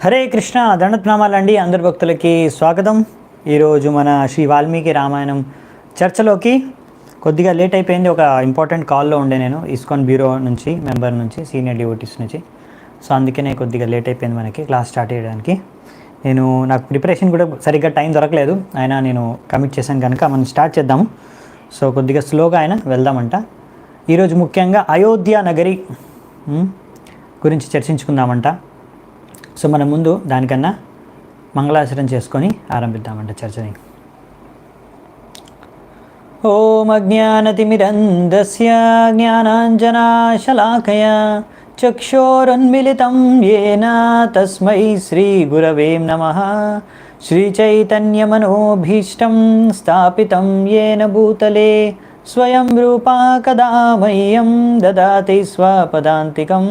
హరే కృష్ణ దండత్నామాలండి అందరి భక్తులకి స్వాగతం. ఈరోజు మన శ్రీ వాల్మీకి రామాయణం చర్చలోకి కొద్దిగా లేట్ అయిపోయింది. ఒక ఇంపార్టెంట్ కాల్లో ఉండే నేను ఇస్కాన్ బ్యూరో నుంచి మెంబర్ నుంచి సీనియర్ డివోటీస్ నుంచి. సో అందుకనే కొద్దిగా లేట్ అయిపోయింది మనకి క్లాస్ స్టార్ట్ చేయడానికి. నాకు ప్రిపరేషన్ కూడా సరిగ్గా టైం దొరకలేదు, అయినా నేను కమిట్ చేశాను కనుక మనం స్టార్ట్ చేద్దాము. సో కొద్దిగా స్లోగా అయినా వెళ్దామంట. ఈరోజు ముఖ్యంగా అయోధ్య నగరి గురించి చర్చించుకుందామంట. సో మనం ముందు దానికన్నా మంగళాచరణ చేసుకొని ఆరంభిద్దామంట చర్చని. ఓం అజ్ఞానతిమిరంధస్య జ్ఞానాంజనాశలాకయా చక్షోరున్మిళితం యేన తస్మై శ్రీగురవే నమః. శ్రీచైతన్యమనోభీష్టం స్థాపితం యేన భూతలే స్వయం రూపా కదా మह्यं దదాతి స్వపదాంతికం.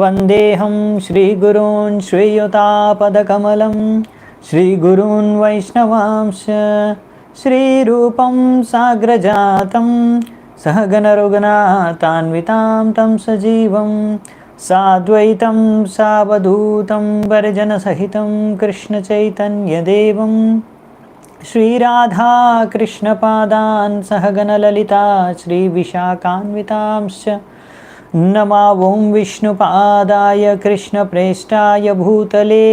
వందేహం శ్రీగురూన్ శ్రీయుతాపదకమలం శ్రీగురూన్ వైష్ణవాంశ శ్రీరూపం సాగ్రజాతం సహగణరఘునాథాన్వితాం తం సజీవం సాద్వైతం సావధూతం వరజనసహితం కృష్ణచైతన్యదేవం శ్రీరాధాకృష్ణపాదాన్ సహగణలలితా శ్రీవిశాఖాన్వితాంశ్చ నమా ఓం విష్ణుపాదాయ కృష్ణప్రేష్టాయ భూతలే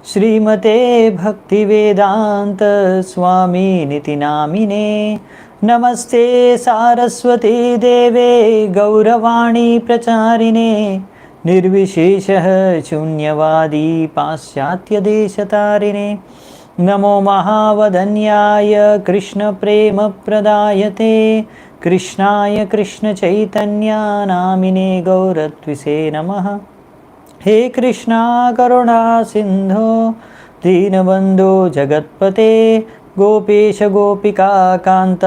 శ్రీమతే భక్తివేదాంత స్వామినితి నామినే. నమస్తే సారస్వతీ దేవే గౌరవాణి ప్రచారిణే నిర్విశేష శూన్యవాదీ పాశ్చాత్యదేశతారిణే. నమో మహావదన్యాయ కృష్ణప్రేమప్రదాయతే కృష్ణాయ కృష్ణచైతన్య నామినే గౌరత్విసే నమః. హే కృష్ణ కరుణా సింధో దీనబంధో జగత్పతే గోపేశ గోపికా కాంత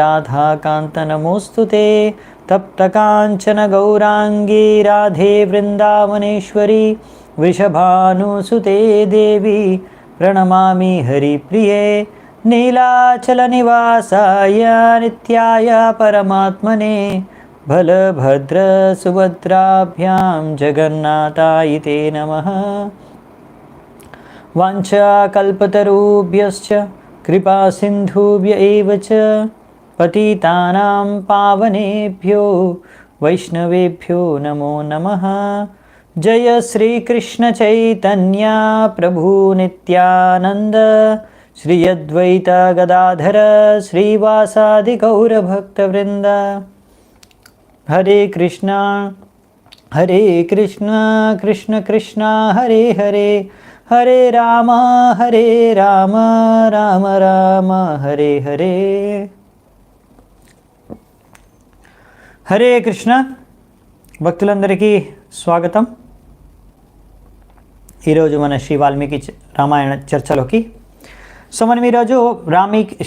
రాధాకాంత నమోస్తుతే. తప్త కాంచన గౌరాంగీ రాధే వృందావనేశ్వరి వృషభానుసుతే దేవి ప్రణమామి హరిప్రియే. నీలాచల నివాసాయ నిత్యాయ పరమాత్మనే బలభద్ర సుభద్రాభ్యాం జగన్నాథాయ తే నమః. వాంఛాకల్పతరుభ్యశ్చ కృపా సింధుభ్య ఏవ చ పతితానాం పావనేభ్యో వైష్ణవేభ్యో నమో నమః. జయ శ్రీకృష్ణ చైతన్య ప్రభు నిత్యానంద శ్రీ అద్వైత గదాధర శ్రీవాసాది గౌరభక్తవృంద. హరే కృష్ణ కృష్ణ కృష్ణ హరే హరే హరే రామ రామ రామ హరే హరే. హరే కృష్ణ భక్తులందరికీ స్వాగతం. ఈరోజు మన శ్రీ వాల్మీకి రామాయణ చర్చలోకి. సో మనం ఈరోజు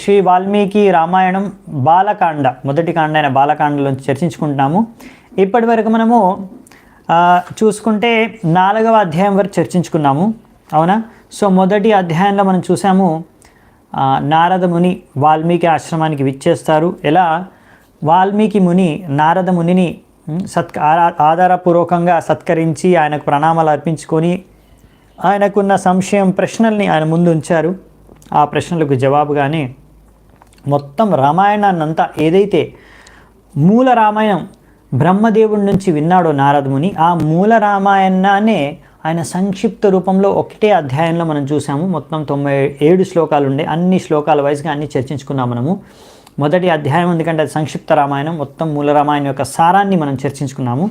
శ్రీ వాల్మీకి రామాయణం బాలకాండ మొదటి కాండ అయిన బాలకాండలోంచి చర్చించుకుంటున్నాము. ఇప్పటి వరకు మనము చూసుకుంటే 4వ అధ్యాయం వరకు చర్చించుకున్నాము, అవునా? సో మొదటి అధ్యాయంలో మనం చూసాము నారద ముని వాల్మీకి ఆశ్రమానికి విచ్చేస్తారు. ఎలా వాల్మీకి ముని నారద మునిని ఆధారపూర్వకంగా సత్కరించి ఆయనకు ప్రణామాలు అర్పించుకొని ఆయనకున్న సంశయం ప్రశ్నల్ని ఆయన ముందు ఉంచారు. ఆ ప్రశ్నలకు జవాబుగానే మొత్తం రామాయణాన్నంతా ఏదైతే మూల రామాయణం బ్రహ్మదేవుడి నుంచి విన్నాడో నారదముని, ఆ మూల రామాయణాన్నే ఆయన సంక్షిప్త రూపంలో ఒకటే అధ్యాయంలో మనం చూసాము. మొత్తం 97 శ్లోకాలు ఉండే, అన్ని శ్లోకాల వైజ్గా అన్ని చర్చించుకున్నాం మనము. మొదటి అధ్యాయం ఎందుకంటే అది సంక్షిప్త రామాయణం, మొత్తం మూల రామాయణం యొక్క సారాన్ని మనం చర్చించుకున్నాము.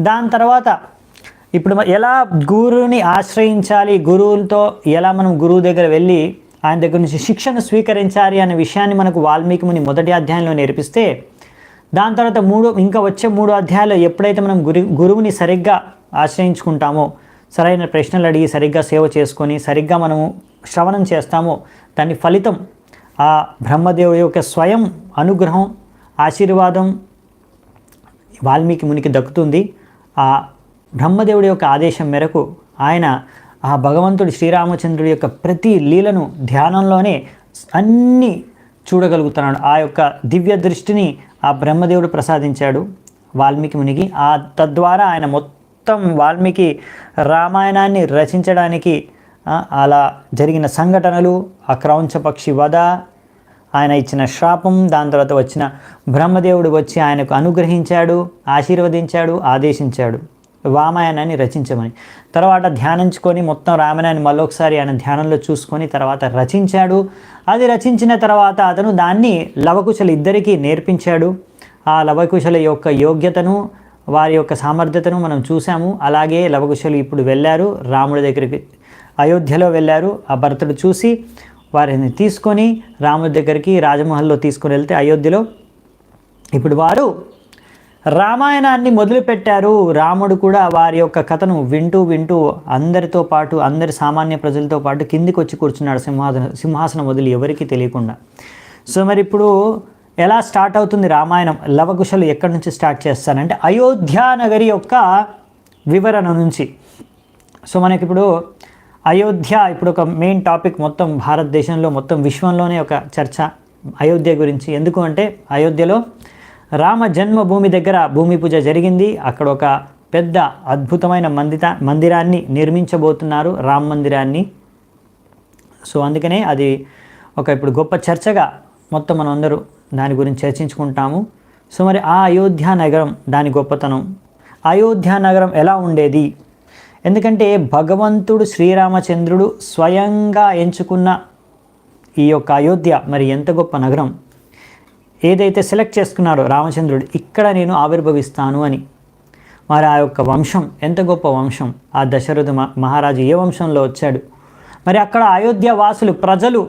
దాని తర్వాత ఇప్పుడు ఎలా గురువుని ఆశ్రయించాలి, గురువులతో ఎలా మనం గురువు దగ్గర వెళ్ళి ఆయన దగ్గర నుంచి శిక్షణ స్వీకరించాలి అనే విషయాన్ని మనకు వాల్మీకి ముని మొదటి అధ్యాయంలో నేర్పిస్తే, దాని తర్వాత ఇంకా వచ్చే 3 అధ్యాయాలు ఎప్పుడైతే మనం గురువుని సరిగ్గా ఆశ్రయించుకుంటామో, సరైన ప్రశ్నలు అడిగి సరిగ్గా సేవ చేసుకొని సరిగ్గా మనము శ్రవణం చేస్తామో, దాని ఫలితం ఆ బ్రహ్మదేవుడి యొక్క స్వయం అనుగ్రహం ఆశీర్వాదం వాల్మీకి మునికి దక్కుతుంది. ఆ బ్రహ్మదేవుడి యొక్క ఆదేశం మేరకు ఆయన ఆ భగవంతుడి శ్రీరామచంద్రుడి యొక్క ప్రతి లీలను ధ్యానంలోనే అన్నీ చూడగలుగుతున్నాడు. ఆ యొక్క దివ్య దృష్టిని ఆ బ్రహ్మదేవుడు ప్రసాదించాడు వాల్మీకి మునికి. తద్వారా ఆయన మొత్తం వాల్మీకి రామాయణాన్ని రచించడానికి అలా జరిగిన సంఘటనలు, ఆ క్రౌంచ పక్షి వధ, ఆయన ఇచ్చిన శాపం, దాని తర్వాత వచ్చిన బ్రహ్మదేవుడు వచ్చి ఆయనకు అనుగ్రహించాడు, ఆశీర్వదించాడు, ఆదేశించాడు రామాయణాన్ని రచించమని. తర్వాత ధ్యానించుకొని మొత్తం రామాయణాన్ని మళ్ళొకసారి ఆయన ధ్యానంలో చూసుకొని తర్వాత రచించాడు. అది రచించిన తర్వాత అతను దాన్ని లవకుశలు ఇద్దరికీ నేర్పించాడు. ఆ లవకుశల యొక్క యోగ్యతను, వారి యొక్క సామర్థ్యతను మనం చూసాము. అలాగే లవకుశలు ఇప్పుడు వెళ్ళారు రాముడి దగ్గరికి, అయోధ్యలో వెళ్ళారు. ఆ భరతుడు చూసి వారిని తీసుకొని రాముడి దగ్గరికి రాజమహల్లో తీసుకొని వెళ్తే అయోధ్యలో ఇప్పుడు వారు రామాయణాన్ని మొదలుపెట్టారు. రాముడు కూడా వారి యొక్క కథను వింటూ వింటూ అందరితో పాటు, అందరి సామాన్య ప్రజలతో పాటు కిందికి వచ్చి కూర్చున్నాడు సింహాసనం వదిలి, ఎవరికీ తెలియకుండా. సో మరి ఇప్పుడు ఎలా స్టార్ట్ అవుతుంది రామాయణం? లవకుశలు ఎక్కడి నుంచి స్టార్ట్ చేస్తారంటే అయోధ్య నగరి యొక్క వివరణ నుంచి. సో మనకి ఇప్పుడు అయోధ్య ఇప్పుడు ఒక మెయిన్ టాపిక్, మొత్తం భారతదేశంలో, మొత్తం విశ్వంలోనే ఒక చర్చ అయోధ్య గురించి. ఎందుకు అంటే అయోధ్యలో రామ జన్మభూమి దగ్గర భూమి పూజ జరిగింది. అక్కడ ఒక పెద్ద అద్భుతమైన మందిరాన్ని నిర్మించబోతున్నారు, రామ మందిరాన్ని. సో అందుకనే అది ఒక ఇప్పుడు గొప్ప చర్చగా మొత్తం మనం అందరూ దాని గురించి చర్చించుకుంటాము. సో మరి ఆ అయోధ్య నగరం, దాని గొప్పతనం, అయోధ్య నగరం ఎలా ఉండేది? ఎందుకంటే భగవంతుడు శ్రీరామచంద్రుడు స్వయంగా ఎంచుకున్న ఈ యొక్క అయోధ్య మరి ఎంత గొప్ప నగరం. ఏదైతే సెలెక్ట్ చేసుకున్నాడో రామచంద్రుడు, ఇక్కడ నేను ఆవిర్భవిస్తాను అని. మరి ఆ యొక్క వంశం ఎంత గొప్ప వంశం. ఆ దశరథ మహారాజు ఏ వంశంలో వచ్చాడు? మరి అక్కడ అయోధ్య వాసులు, ప్రజలు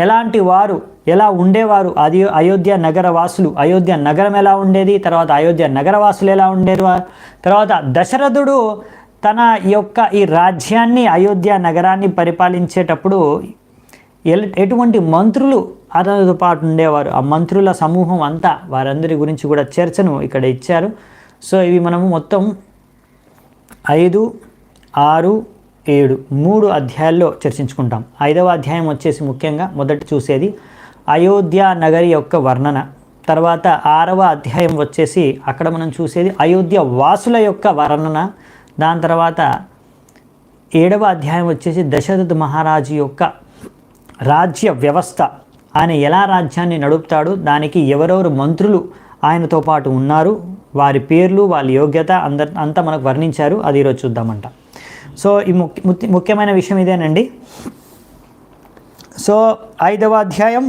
ఎలాంటి వారు, ఎలా ఉండేవారు? అది అయోధ్య నగర వాసులు, అయోధ్య నగరం ఎలా ఉండేది, తర్వాత అయోధ్య నగరవాసులు ఎలా ఉండేరు, తర్వాత దశరథుడు తన యొక్క ఈ రాజ్యాన్ని, అయోధ్య నగరాన్ని పరిపాలించేటప్పుడు ఎటువంటి మంత్రులు అతనితో పాటు ఉండేవారు, ఆ మంత్రుల సమూహం అంతా, వారందరి గురించి కూడా చర్చను ఇక్కడ ఇచ్చారు. సో ఇవి మనము మొత్తం 5, 6, 7 3 అధ్యాయాల్లో చర్చించుకుంటాం. 5వ అధ్యాయం వచ్చేసి ముఖ్యంగా మొదట చూసేది అయోధ్య నగరి యొక్క వర్ణన. తర్వాత 6వ అధ్యాయం వచ్చేసి అక్కడ మనం చూసేది అయోధ్య వాసుల యొక్క వర్ణన. దాని తర్వాత 7వ అధ్యాయం వచ్చేసి దశరథ మహారాజు యొక్క రాజ్య వ్యవస్థ, ఆయన ఎలా రాజ్యాన్ని నడుపుతాడు, దానికి ఎవరెవరు మంత్రులు ఆయనతో పాటు ఉన్నారు, వారి పేర్లు, వాళ్ళ యోగ్యత అంతా మనకు వర్ణించారు. అది ఈరోజు చూద్దామంట. సో ఈ ముఖ్యమైన విషయం ఇదేనండి. సో 5వ అధ్యాయం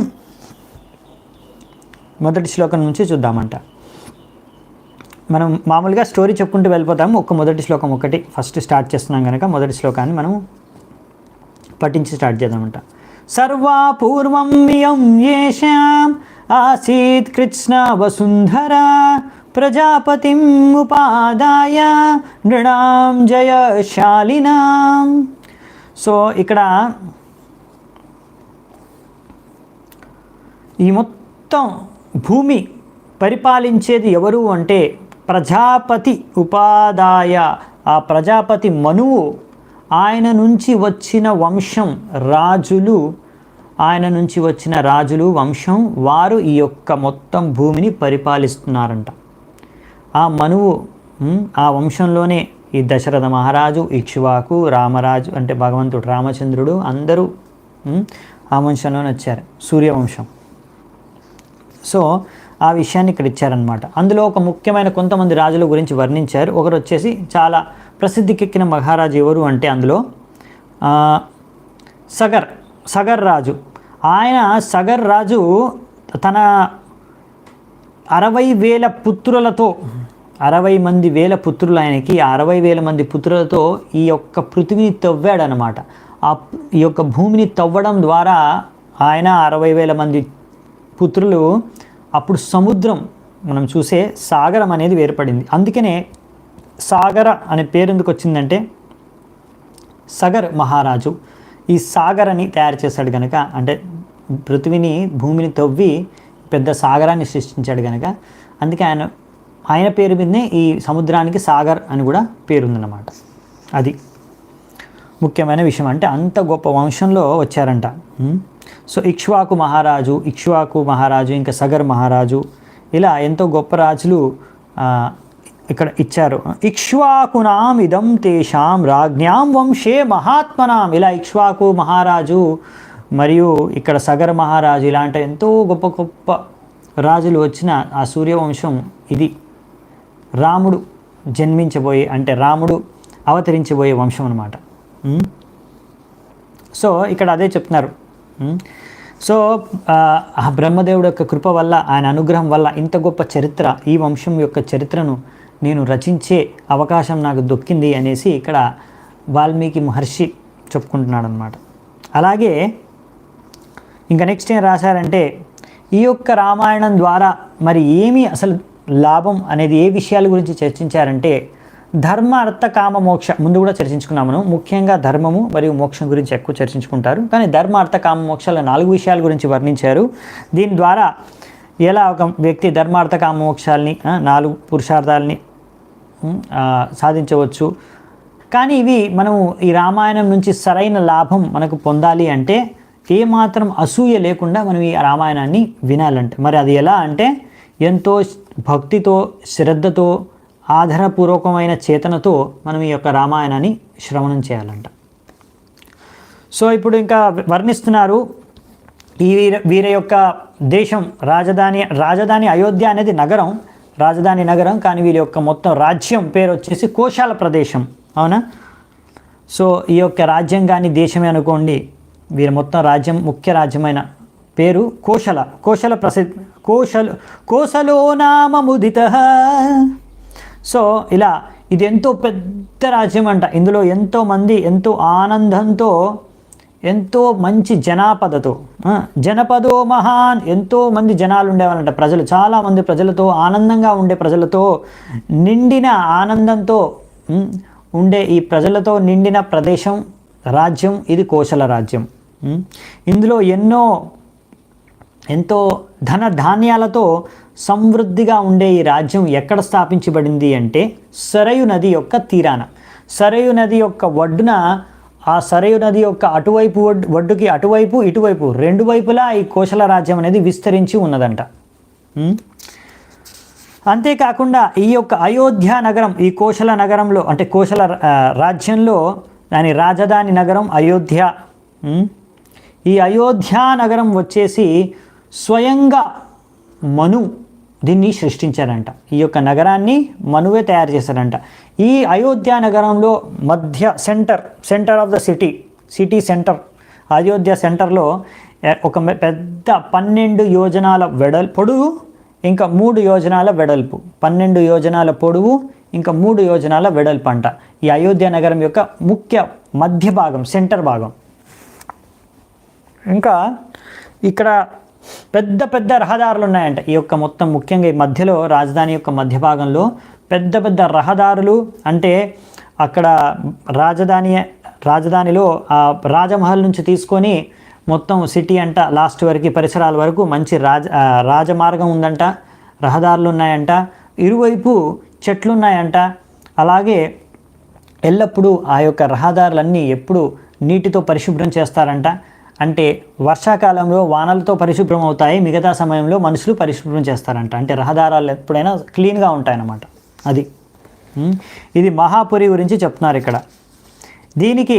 మొదటి శ్లోకం నుంచి చూద్దామంట. మనం మామూలుగా స్టోరీ చెప్పుకుంటూ వెళ్ళిపోతాము. మొదటి శ్లోకం ఒకటి ఫస్ట్ స్టార్ట్ చేస్తున్నాం కనుక మొదటి శ్లోకాన్ని మనం పఠించి స్టార్ట్ చేద్దామంట. సర్వా పూర్వం ఇయం యేషాం ఆసీత్ కృష్ణ వసుంధరా ప్రజాపతిం ఉపాదాయ నృణాం జయశాలినాం. సో ఇక్కడ ఈ మొత్తం భూమి పరిపాలించేది ఎవరు అంటే ప్రజాపతి ఉపాదాయ. ఆ ప్రజాపతి మనువు, ఆయన నుంచి వచ్చిన వంశం, రాజులు, ఆయన నుంచి వచ్చిన రాజులు వంశం, వారు ఈ యొక్క మొత్తం భూమిని పరిపాలిస్తున్నారంట. ఆ మనువు, ఆ వంశంలోనే ఈ దశరథ మహారాజు, ఇక్ష్వాకు, రామరాజు అంటే భగవంతుడు రామచంద్రుడు అందరూ ఆ వంశంలోనే వచ్చారు, సూర్యవంశం. సో ఆ విషయాన్ని ఇక్కడ ఇచ్చారనమాట. అందులో ఒక ముఖ్యమైన కొంతమంది రాజుల గురించి వర్ణించారు. ఒకరు వచ్చేసి చాలా ప్రసిద్ధికెక్కిన మహారాజు ఎవరు అంటే అందులో సగర్ రాజు. ఆయన సగర్ రాజు తన 60,000 పుత్రులతో, 60,000 పుత్రులు ఆయనకి, 60,000 మంది పుత్రులతో ఈ యొక్క పృథివీని తవ్వాడనమాట. ఈ యొక్క భూమిని తవ్వడం ద్వారా ఆయన 60,000 మంది పుత్రులు, అప్పుడు సముద్రం మనం చూసే సాగరం అనేది ఏర్పడింది. అందుకనే సాగర అనే పేరు ఎందుకు వచ్చిందంటే సగర్ మహారాజు ఈ సాగరాన్ని తయారు చేశాడు కనుక, అంటే పృథివీని, భూమిని తవ్వి పెద్ద సాగరాన్ని సృష్టించాడు కనుక అందుకే ఆయన పేరు మీదనే ఈ సముద్రానికి సాగర్ అని కూడా పేరుందన్నమాట. అది ముఖ్యమైన విషయం. అంటే అంత గొప్ప వంశంలో వచ్చారంట. సో ఇక్ష్వాకు మహారాజు, ఇంకా సగర్ మహారాజు, ఇలా ఎంతో గొప్ప రాజులు ఇక్కడ ఇచ్చారు. ఇక్ష్వాకునాం ఇదం తేషాం రాజ్ఞాం వంశే మహాత్మనాం. ఇలా ఇక్ష్వాకు మహారాజు మరియు ఇక్కడ సగర మహారాజు ఇలాంటి ఎంతో గొప్ప గొప్ప రాజులు వచ్చిన ఆ సూర్యవంశం ఇది. రాముడు జన్మించబోయే అంటే రాముడు అవతరించబోయే వంశం అన్నమాట. సో ఇక్కడ అదే చెప్తున్నారు. సో ఆ బ్రహ్మదేవుడు యొక్క కృప వల్ల, ఆయన అనుగ్రహం వల్ల ఇంత గొప్ప చరిత్ర, ఈ వంశం యొక్క చరిత్రను నేను రచించే అవకాశం నాకు దొక్కింది అనేసి ఇక్కడ వాల్మీకి మహర్షి చెప్పుకుంటున్నాడు అన్నమాట. అలాగే ఇంకా నెక్స్ట్ ఏం రాశారంటే, ఈ యొక్క రామాయణం ద్వారా మరి ఏమి అసలు లాభం అనేది ఏ విషయాల గురించి చర్చించారంటే, ధర్మ అర్థ కామ మోక్ష ముందు కూడా చర్చించుకున్నాము. ముఖ్యంగా ధర్మము మరియు మోక్షం గురించి ఎక్కువ చర్చించుకుంటారు, కానీ ధర్మ అర్థ కామ మోక్షాల 4 విషయాల గురించి వర్ణించారు. దీని ద్వారా ఎలా ఒక వ్యక్తి ధర్మ అర్థ కామ మోక్షాలని 4 పురుషార్థాలని సాధించవచ్చు. కానీ ఇవి మనము ఈ రామాయణం నుంచి సరైన లాభం మనకు పొందాలి అంటే ఏమాత్రం అసూయ లేకుండా మనం ఈ రామాయణాన్ని వినాలంటే, మరి అది ఎలా అంటే ఎంతో భక్తితో, శ్రద్ధతో, ఆధారపూర్వకమైన చేతనతో మనం ఈ యొక్క రామాయణాన్ని శ్రవణం చేయాలంట. సో ఇప్పుడు ఇంకా వర్ణిస్తున్నారు ఈ వీరి యొక్క దేశం రాజధాని అయోధ్య అనేది నగరం, రాజధాని నగరం. కానీ వీరి యొక్క మొత్తం రాజ్యం పేరు వచ్చేసి కోశాల ప్రదేశం, అవునా? సో ఈ యొక్క రాజ్యం కానీ దేశమే అనుకోండి, వీరి మొత్తం రాజ్యం ముఖ్య రాజ్యమైన పేరు కోశల ప్రసిద్ధ కోశలో నామ ముదిత. సో ఇలా ఇది ఎంతో పెద్ద రాజ్యం అంట. ఇందులో ఎంతోమంది ఎంతో ఆనందంతో, ఎంతో మంచి జనాపదతో, జనపదో మహాన్, ఎంతోమంది జనాలు ఉండేవాళ్ళంట. ప్రజలు చాలామంది ప్రజలతో, ఆనందంగా ఉండే ప్రజలతో నిండిన ఆనందంతో ఉండే ఈ ప్రజలతో నిండిన ప్రదేశం, రాజ్యం ఇది కోశల రాజ్యం. ఇందులో ఎంతో ధన ధాన్యాలతో సమృద్ధిగా ఉండే ఈ రాజ్యం ఎక్కడ స్థాపించబడింది అంటే సరయు నది యొక్క తీరాన. సరయు నది యొక్క ఒడ్డున, ఆ సరయు నది యొక్క అటువైపు ఒడ్డుకి అటువైపు ఇటువైపు 2 వైపులా ఈ కోశల రాజ్యం అనేది విస్తరించి ఉన్నదంట. అంతేకాకుండా ఈ యొక్క అయోధ్య నగరం, ఈ కోశల నగరంలో అంటే కోశల రాజ్యంలో దాని రాజధాని నగరం అయోధ్య. ఈ అయోధ్య నగరం వచ్చేసి స్వయంగా మను దీన్ని సృష్టించారంట. ఈ యొక్క నగరాన్ని మనువే తయారు చేశారంట. ఈ అయోధ్య నగరంలో మధ్య centre of the city centre, Ayodhya సెంటర్లో ఒక పెద్ద 12 యోజనాల పొడవు ఇంకా 3 యోజనాల వెడల్పు, 12 యోజనాల పొడవు ఇంకా 3 యోజనాల వెడల్పు అంట ఈ అయోధ్య నగరం యొక్క ముఖ్య మధ్య భాగం, సెంటర్ భాగం. ఇంకా ఇక్కడ పెద్ద పెద్ద రహదారులు ఉన్నాయంట ఈ యొక్క మొత్తం, ముఖ్యంగా ఈ మధ్యలో రాజధాని యొక్క మధ్య భాగంలో పెద్ద పెద్ద రహదారులు. అంటే అక్కడ రాజధానిలో ఆ రాజమహల్ నుంచి తీసుకొని మొత్తం సిటీ అంట లాస్ట్ వరకు, పరిసరాల వరకు మంచి రాజమార్గం ఉందంట, రహదారులు ఉన్నాయంట, ఇరువైపు చెట్లు ఉన్నాయంట. అలాగే ఎల్లప్పుడూ ఆ యొక్క రహదారులన్నీ ఎప్పుడు నీటితో పరిశుభ్రం చేస్తారంట. అంటే వర్షాకాలంలో వానలతో పరిశుభ్రం అవుతాయి, మిగతా సమయంలో మనుషులు పరిశుభ్రం చేస్తారంట. అంటే రహదారాలు ఎప్పుడైనా క్లీన్గా ఉంటాయన్నమాట. అది ఇది మహాపురి గురించి చెప్తున్నారు ఇక్కడ. దీనికి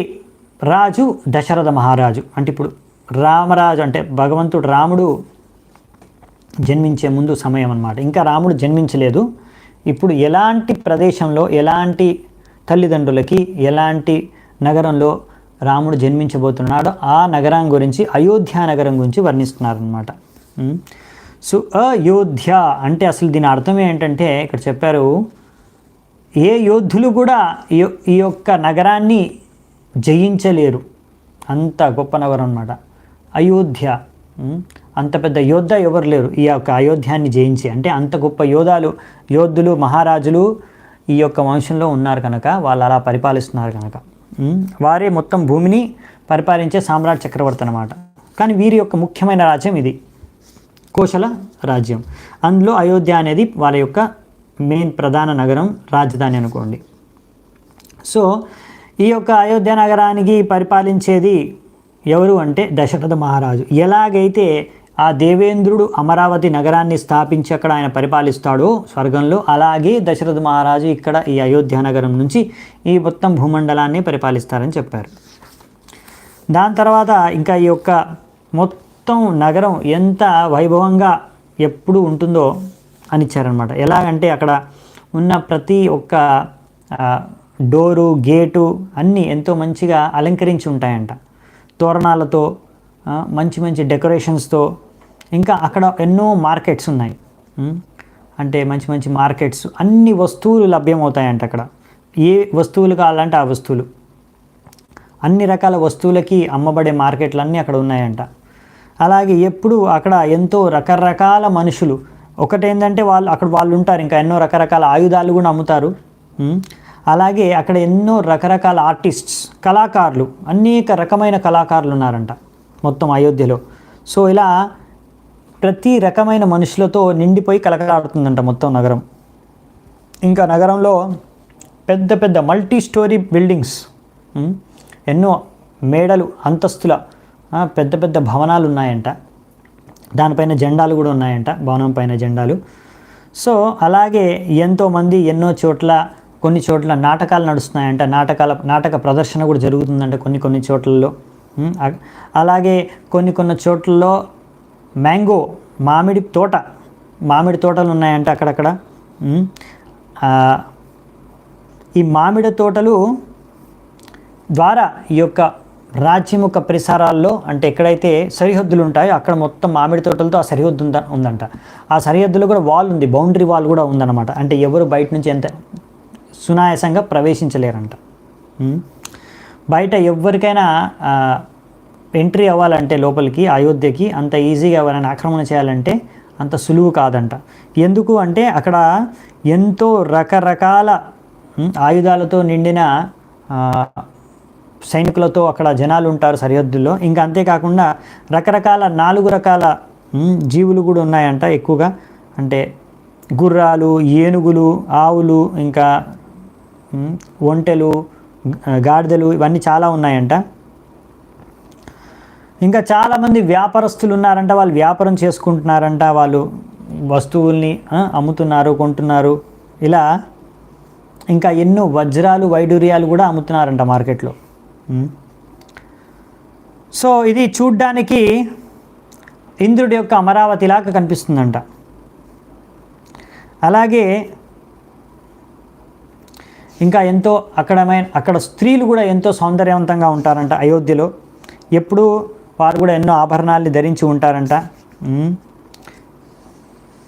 రాజు దశరథ మహారాజు. అంటే ఇప్పుడు రామరాజు అంటే భగవంతుడు రాముడు జన్మించే ముందు సమయం అన్నమాట. ఇంకా రాముడు జన్మించలేదు. ఇప్పుడు ఎలాంటి ప్రదేశంలో, ఎలాంటి తల్లిదండ్రులకి, ఎలాంటి నగరంలో రాముడు జన్మించబోతున్నాడో ఆ నగరం గురించి, అయోధ్య నగరం గురించి వర్ణిస్తున్నారనమాట. సో అయోధ్య అంటే అసలు దీని అర్థం ఏంటంటే ఇక్కడ చెప్పారు, ఏ యోధులు కూడా ఈ యొక్క నగరాన్ని జయించలేరు, అంత గొప్ప నగరం అన్నమాట అయోధ్య. అంత పెద్ద యోద్ధ ఎవరు లేరు ఈ యొక్క అయోధ్యాన్ని జయించి. అంటే అంత గొప్ప యోధులు మహారాజులు ఈ యొక్క వంశంలో ఉన్నారు కనుక, వాళ్ళు అలా పరిపాలిస్తున్నారు కనుక, వారే మొత్తం భూమిని పరిపాలించే సామ్రాట్ చక్రవర్తి అన్నమాట. కానీ వీరి యొక్క ముఖ్యమైన రాజ్యం ఇది కోశల రాజ్యం. అందులో అయోధ్య అనేది వాళ్ళ యొక్క మెయిన్ ప్రధాన నగరం, రాజధాని అనుకోండి. సో ఈ యొక్క అయోధ్య నగరానికి పరిపాలించేది ఎవరు అంటే దశరథ మహారాజు. ఎలాగైతే ఆ దేవేంద్రుడు అమరావతి నగరాన్ని స్థాపించి అక్కడ ఆయన పరిపాలిస్తాడో స్వర్గంలో, అలాగే దశరథ మహారాజు ఇక్కడ ఈ అయోధ్య నగరం నుంచి ఈ మొత్తం భూమండలాన్ని పరిపాలిస్తారని చెప్పారు. దాని తర్వాత ఇంకా ఈ యొక్క మొత్తం నగరం ఎంత వైభవంగా ఎప్పుడు ఉంటుందో అని ఇచ్చారనమాట. ఎలాగంటే అక్కడ ఉన్న ప్రతి ఒక్క డోరు, గేటు అన్నీ ఎంతో మంచిగా అలంకరించి ఉంటాయంట, తోరణాలతో, మంచి మంచి డెకరేషన్స్తో. ఇంకా అక్కడ ఎన్నో మార్కెట్స్ ఉన్నాయి, అంటే మంచి మంచి మార్కెట్స్, అన్ని వస్తువులు లభ్యమవుతాయంట అక్కడ. ఏ వస్తువులు కావాలంటే ఆ వస్తువులు, అన్ని రకాల వస్తువులకి అమ్మబడే మార్కెట్లు అన్నీ అక్కడ ఉన్నాయంట. అలాగే ఎప్పుడు అక్కడ ఎంతో రకరకాల మనుషులు, ఒకటేంటంటే వాళ్ళు ఉంటారు, ఇంకా ఎన్నో రకరకాల ఆయుధాలు కూడా అమ్ముతారు. అలాగే అక్కడ ఎన్నో రకరకాల ఆర్టిస్ట్స్, కళాకారులు, అనేక రకమైన కళాకారులు ఉన్నారంట మొత్తం అయోధ్యలో. సో ఇలా ప్రతి రకమైన మనుషులతో నిండిపోయి కలకలాడుతుందంట మొత్తం నగరం. ఇంకా నగరంలో పెద్ద పెద్ద మల్టీ స్టోరీ బిల్డింగ్స్, ఎన్నో మేడలు, అంతస్తుల పెద్ద పెద్ద భవనాలు ఉన్నాయంట. దానిపైన జెండాలు కూడా ఉన్నాయంట, భవనం పైన జెండాలు. సో అలాగే ఎంతోమంది ఎన్నో చోట్ల, కొన్ని చోట్ల నాటకాలు నడుస్తున్నాయంట, నాటక ప్రదర్శన కూడా జరుగుతుందంట కొన్ని చోట్లలో. అలాగే కొన్ని చోట్లలో మామిడి తోటలు ఉన్నాయంట అక్కడక్కడ. ఈ మామిడి తోటలు ద్వారా ఈ యొక్క రాజ్యం యొక్క పరిసరాల్లో, అంటే ఎక్కడైతే సరిహద్దులు ఉంటాయో అక్కడ మొత్తం మామిడి తోటలతో ఆ సరిహద్దు ఉందంట. ఆ సరిహద్దులో కూడా వాల్ ఉంది, బౌండరీ వాల్ కూడా ఉందన్నమాట. అంటే ఎవరు బయట నుంచి ఎంత సునాయాసంగా ప్రవేశించలేరంట. బయట ఎవరికైనా ఎంట్రీ అవ్వాలంటే లోపలికి, అయోధ్యకి అంత ఈజీగా ఎవరైనా ఆక్రమణ చేయాలంటే అంత సులువు కాదంట. ఎందుకు అంటే అక్కడ ఎంతో రకరకాల ఆయుధాలతో నిండిన సైనికులతో అక్కడ జనాలు ఉంటారు సరిహద్దుల్లో. ఇంకా అంతేకాకుండా రకరకాల 4 రకాల జీవులు కూడా ఉన్నాయంట ఎక్కువగా. అంటే గుర్రాలు, ఏనుగులు, ఆవులు, ఇంకా ఒంటెలు, గాడిదలు, ఇవన్నీ చాలా ఉన్నాయంట. ఇంకా చాలామంది వ్యాపారస్తులు ఉన్నారంట, వాళ్ళు వ్యాపారం చేసుకుంటున్నారంట, వాళ్ళు వస్తువుల్ని అమ్ముతున్నారు, కొంటున్నారు. ఇలా ఇంకా ఎన్నో వజ్రాలు, వైడూర్యాలు కూడా అమ్ముతున్నారంట మార్కెట్లో. సో ఇది చూడ్డానికి ఇంద్రుడి యొక్క అమరావతిలాగా కనిపిస్తుందంట. అలాగే ఇంకా ఎంతో అక్కడ స్త్రీలు కూడా ఎంతో సౌందర్యవంతంగా ఉంటారంట అయోధ్యలో. ఎప్పుడూ వారు కూడా ఎన్నో ఆభరణాలు ధరించి ఉంటారంట.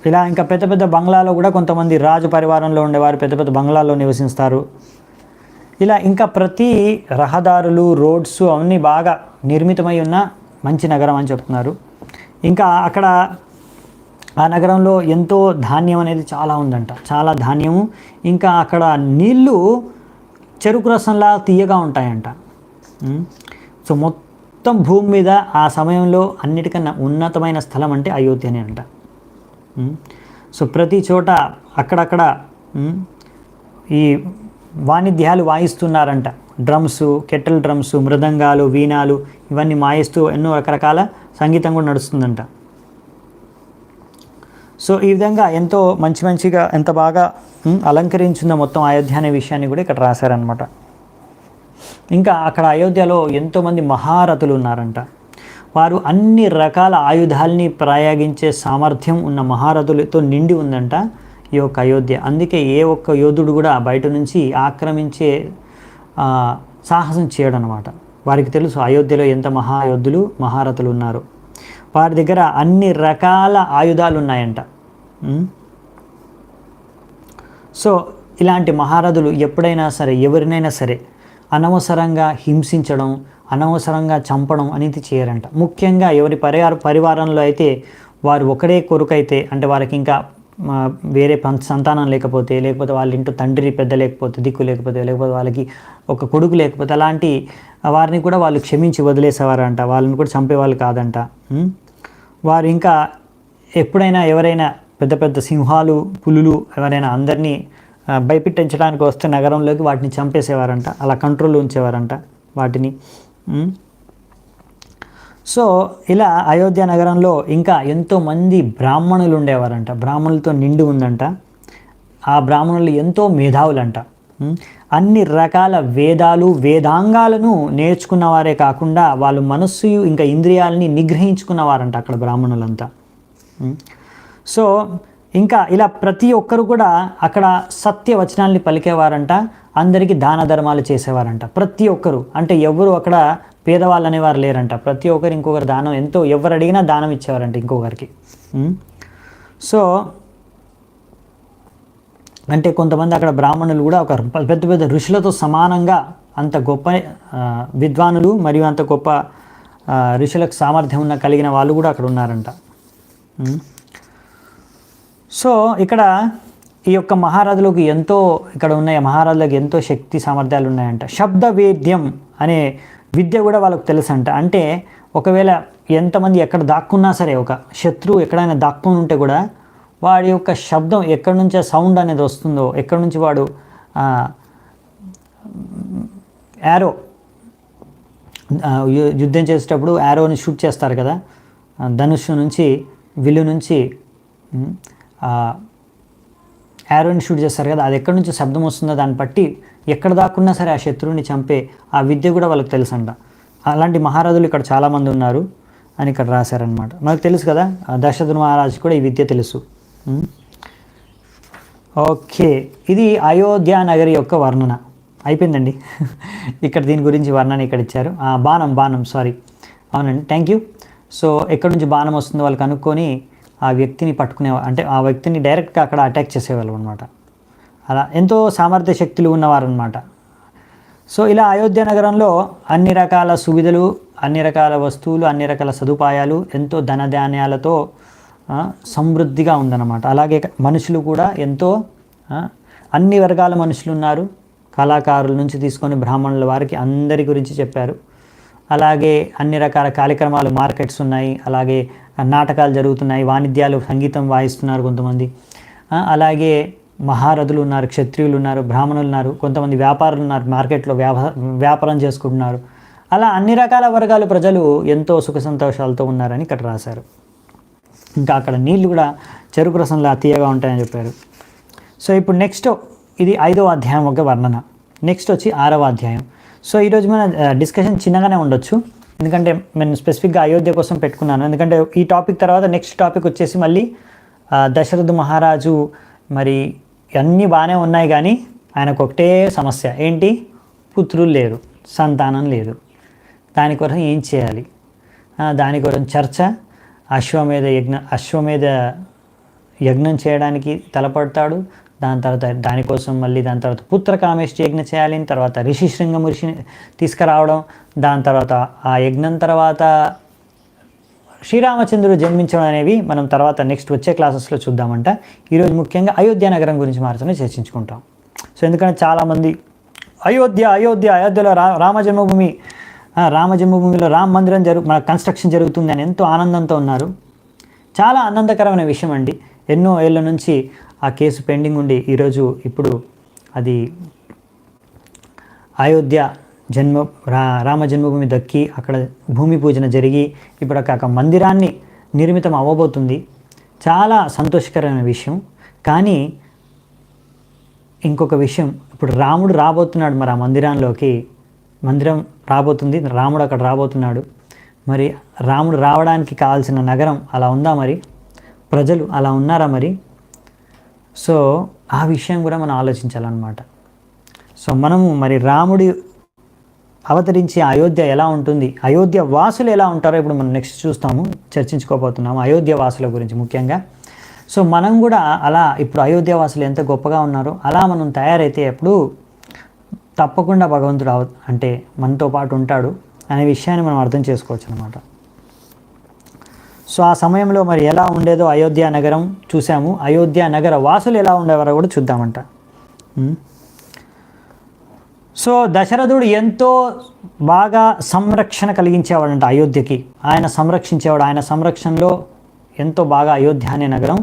ఇలా ఇంకా పెద్ద పెద్ద బంగ్లాలో కూడా కొంతమంది రాజు పరివారంలో ఉండేవారు పెద్ద పెద్ద బంగ్లాల్లో నివసిస్తారు. ఇలా ఇంకా ప్రతి రహదారులు, రోడ్స్ అవన్నీ బాగా నిర్మితమై ఉన్న మంచి నగరం అని చెప్తున్నారు. ఇంకా అక్కడ ఆ నగరంలో ఎంతో ధాన్యం అనేది చాలా ఉందంట, చాలా ధాన్యము. ఇంకా అక్కడ నీళ్ళు చెరుకు రసంలా తీయగా ఉంటాయంట. సో మొత్తం భూమి మీద ఆ సమయంలో అన్నిటికన్నా ఉన్నతమైన స్థలం అంటే అయోధ్యనే అంట. సో ప్రతి చోట అక్కడక్కడ ఈ వాయిద్యాలు వాయిస్తున్నారంట. డ్రమ్స్, కెట్టల్ డ్రమ్స్, మృదంగాలు, వీణాలు ఇవన్నీ వాయిస్తూ ఎన్నో రకరకాల సంగీతం కూడా నడుస్తుందంట. సో ఈ విధంగా ఎంతో మంచిగా ఎంత బాగా అలంకరించిందో మొత్తం అయోధ్య అనే విషయాన్ని కూడా ఇక్కడ రాశారనమాట. ఇంకా అక్కడ అయోధ్యలో ఎంతోమంది మహారథులు ఉన్నారంట. వారు అన్ని రకాల ఆయుధాలని ప్రయోగించే సామర్థ్యం ఉన్న మహారథులతో నిండి ఉందంట ఈ యొక్క అయోధ్య. అందుకే ఏ ఒక్క యోధుడు కూడా బయట నుంచి ఆక్రమించే సాహసం చేయడం అనమాట. వారికి తెలుసు అయోధ్యలో ఎంత మహాయోధులు, మహారథులు ఉన్నారు. వారి దగ్గర అన్ని రకాల ఆయుధాలు ఉన్నాయంట. సో ఇలాంటి మహారథులు ఎప్పుడైనా సరే, ఎవరినైనా సరే అనవసరంగా హింసించడం, అనవసరంగా చంపడం అనేది చేయరంట. ముఖ్యంగా ఎవరి పరివారంలో అయితే వారు ఒకడే కొడుకైతే, అంటే వారికి ఇంకా వేరే సంతానం లేకపోతే వాళ్ళ ఇంట్లో తండ్రి పెద్ద లేకపోతే, దిక్కు లేకపోతే వాళ్ళకి ఒక కొడుకు లేకపోతే అలాంటి వారిని కూడా వాళ్ళు క్షమించి వదిలేసేవారంట. వాళ్ళని కూడా చంపేవాళ్ళు కాదంట. వారు ఇంకా ఎప్పుడైనా ఎవరైనా పెద్ద పెద్ద సింహాలు, పులులు ఎవరైనా అందరినీ భయపెట్టించడానికి వస్తే నగరంలోకి వాటిని చంపేసేవారంట. అలా కంట్రోల్లో ఉంచేవారంట వాటిని. సో ఇలా అయోధ్య నగరంలో ఇంకా ఎంతోమంది బ్రాహ్మణులు ఉండేవారంట, బ్రాహ్మణులతో నిండి ఉందంట. ఆ బ్రాహ్మణులు ఎంతో మేధావులంట. అన్ని రకాల వేదాలు వేదాంగాలను నేర్చుకున్నవారే కాకుండా వాళ్ళు మనస్సు ఇంకా ఇంద్రియాలని నిగ్రహించుకున్నవారంట అక్కడ బ్రాహ్మణులంతా. సో ఇంకా ఇలా ప్రతి ఒక్కరు కూడా అక్కడ సత్యవచనాల్ని పలికేవారంట, అందరికీ దాన ధర్మాలు చేసేవారంట ప్రతి ఒక్కరు. అంటే ఎవరు అక్కడ పేదవాళ్ళు అనేవారు లేరంట, ప్రతి ఒక్కరు ఇంకొకరు దానం ఎంతో ఎవరు అడిగినా దానం ఇచ్చేవారంట ఇంకొకరికి. సో అంటే కొంతమంది అక్కడ బ్రాహ్మణులు కూడా ఒక పెద్ద పెద్ద ఋషులతో సమానంగా అంత గొప్ప విద్వానులు మరియు అంత గొప్ప ఋషులకు సామర్థ్యం ఉన్న కలిగిన వాళ్ళు కూడా అక్కడ ఉన్నారంట. సో ఇక్కడ ఈ యొక్క మహారాజులకు ఎంతో ఇక్కడ ఉన్న మహారాజులకు ఎంతో శక్తి సామర్థ్యాలు ఉన్నాయంట. శబ్ద వేద్యం అనే విద్య కూడా వాళ్ళకు తెలుసంట. అంటే ఒకవేళ ఎంతమంది ఎక్కడ దాక్కున్నా సరే, ఒక శత్రువు ఎక్కడైనా దాక్కుని ఉంటే కూడా వాడి యొక్క శబ్దం ఎక్కడి నుంచి సౌండ్ అనేది వస్తుందో, ఎక్కడి నుంచి వాడు యారో యుద్ధం చేసేటప్పుడు యారోని షూట్ చేస్తారు కదా, ధనుస్సు నుంచి విల్లు నుంచి యారోని షూట్ చేస్తారు కదా, అది ఎక్కడి నుంచి శబ్దం వస్తుందో దాన్ని బట్టి ఎక్కడ దాక్కున్నా సరే ఆ శత్రువుని చంపే ఆ విద్య కూడా వాళ్ళకి తెలుసంట. అలాంటి మహారాజులు ఇక్కడ చాలామంది ఉన్నారు అని ఇక్కడ రాశారనమాట. మనకు తెలుసు కదా, దశరథుడు మహారాజు కూడా ఈ విద్య తెలుసు. ఓకే, ఇది అయోధ్య నగరి యొక్క వర్ణన అయిపోయిందండి. ఇక్కడ దీని గురించి వర్ణన ఇక్కడ ఇచ్చారు. బాణం సారీ, అవునండి, థ్యాంక్ యూ. సో ఎక్కడి నుంచి బాణం వస్తుందో వాళ్ళు కనుక్కొని ఆ వ్యక్తిని పట్టుకునేవారు, అంటే ఆ వ్యక్తిని డైరెక్ట్గా అక్కడ అటాక్ చేసేవాళ్ళు అనమాట. అలా ఎంతో సామర్థ్య శక్తులు ఉన్నవారు అనమాట. సో ఇలా అయోధ్య నగరంలో అన్ని రకాల సువిధులు, అన్ని రకాల వస్తువులు, అన్ని రకాల సదుపాయాలు, ఎంతో ధనధాన్యాలతో సమృద్ధిగా ఉందన్నమాట. అలాగే మనుషులు కూడా ఎంతో అన్ని వర్గాల మనుషులు ఉన్నారు. కళాకారుల నుంచి తీసుకొని బ్రాహ్మణుల వారికి అందరి గురించి చెప్పారు. అలాగే అన్ని రకాల కార్యక్రమాలు, మార్కెట్స్ ఉన్నాయి, అలాగే నాటకాలు జరుగుతున్నాయి, వాణిజ్యాలు, సంగీతం వాయిస్తున్నారు కొంతమంది. అలాగే మహారథులు ఉన్నారు, క్షత్రియులు ఉన్నారు, బ్రాహ్మణులు ఉన్నారు, కొంతమంది వ్యాపారులు ఉన్నారు, మార్కెట్లో వ్యాపారం చేసుకుంటున్నారు. అలా అన్ని రకాల వర్గాల ప్రజలు ఎంతో సుఖ సంతోషాలతో ఉన్నారని ఇక్కడ రాశారు. ఇంకా అక్కడ నీళ్ళు కూడా చెరుకు రసంలా తీయగా ఉంటాయని చెప్పారు. సో ఇప్పుడు నెక్స్ట్ ఇది 5వ అధ్యాయం ఒక వర్ణన. నెక్స్ట్ వచ్చి 6వ అధ్యాయం. సో ఈరోజు మన డిస్కషన్ చిన్నగానే ఉండొచ్చు, ఎందుకంటే నేను స్పెసిఫిక్గా అయోధ్య కోసం పెట్టుకున్నాను. ఎందుకంటే ఈ టాపిక్ తర్వాత నెక్స్ట్ టాపిక్ వచ్చేసి మళ్ళీ దశరథ మహారాజు మరి అన్నీ బాగానే ఉన్నాయి కానీ ఆయనకు ఒకటే సమస్య ఏంటి, పుత్రులు లేరు, సంతానం లేదు. దానికోసం ఏం చేయాలి, దానికోసం చర్చ. అశ్వమేధ యజ్ఞం చేయడానికి తలపడతాడు. దాని తర్వాత దాని తర్వాత పుత్రకామేష్టి యజ్ఞం చేయాలి, తర్వాత ఋషిశృంగ ఋషిని తీసుకురావడం, దాని తర్వాత ఆ యజ్ఞం తర్వాత శ్రీరామచంద్రుడు జన్మించడం అనేవి మనం తర్వాత నెక్స్ట్ వచ్చే క్లాసెస్లో చూద్దామంట. ఈరోజు ముఖ్యంగా అయోధ్య నగరం గురించి మాత్రమే చర్చించుకుంటాం. సో ఎందుకంటే చాలామంది అయోధ్యలో రామ జన్మభూమిలో రామ మందిరం మన కన్స్ట్రక్షన్ జరుగుతుంది అని ఎంతో ఆనందంతో ఉన్నారు. చాలా ఆనందకరమైన విషయం అండి. ఎన్నో ఏళ్ళ నుంచి ఆ కేసు పెండింగ్ ఉండి ఇప్పుడు అది అయోధ్య రామ జన్మభూమి దక్కి అక్కడ భూమి పూజన జరిగి ఇప్పుడు అక్కడ మందిరాన్ని నిర్మితం అవ్వబోతుంది. చాలా సంతోషకరమైన విషయం. కానీ ఇంకొక విషయం, ఇప్పుడు రాముడు రాబోతున్నాడు, మరి ఆ మందిరం రాబోతుంది, రాముడు అక్కడ రాబోతున్నాడు. మరి రాముడు రావడానికి కావాల్సిన నగరం అలా ఉందా, మరి ప్రజలు అలా ఉన్నారా మరి? సో ఆ విషయం కూడా మనం ఆలోచించాలన్నమాట. సో మనము మరి రాముడి అవతరించి అయోధ్య ఎలా ఉంటుంది, అయోధ్య వాసులు ఎలా ఉంటారో ఇప్పుడు మనం నెక్స్ట్ చూస్తాము, చర్చించుకోబోతున్నాము అయోధ్య వాసుల గురించి ముఖ్యంగా. సో మనం కూడా అలా ఇప్పుడు అయోధ్య వాసులు ఎంత గొప్పగా ఉన్నారో అలా మనం తయారైతే అప్పుడు తప్పకుండా భగవంతుడు అంటే మనతో పాటు ఉంటాడు అనే విషయాన్ని మనం అర్థం చేసుకోవచ్చు అన్నమాట. సో ఆ సమయంలో మరి ఎలా ఉండేదో అయోధ్య నగరం చూసాము. అయోధ్య నగర వాసులు ఎలా ఉండేవారో కూడా చూద్దామంట. సో దశరథుడు ఎంతో బాగా సంరక్షణ కలిగించేవాడంట అయోధ్యకి. ఆయన సంరక్షించేవాడు. ఆయన సంరక్షణలో ఎంతో బాగా అయోధ్య అనే నగరం,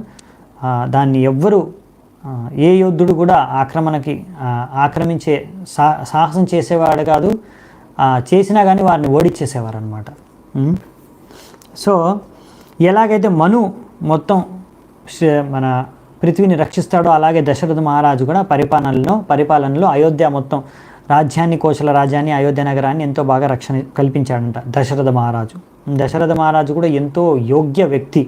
దాన్ని ఎవ్వరూ ఏ యోధుడు కూడా ఆక్రమించే సాహసం చేసేవాడు కాదు. చేసినా కానీ వారిని ఓడిచ్చేసేవారు అనమాట. సో ఎలాగైతే మను మొత్తం మన పృథ్వీని రక్షిస్తాడో అలాగే దశరథ మహారాజు కూడా పరిపాలనలో అయోధ్య మొత్తం రాజ్యాన్ని, కోశల రాజ్యాన్ని, అయోధ్య నగరాన్ని ఎంతో బాగా రక్షణ కల్పించాడంట దశరథ మహారాజు. దశరథ మహారాజు కూడా ఎంతో యోగ్య వ్యక్తి.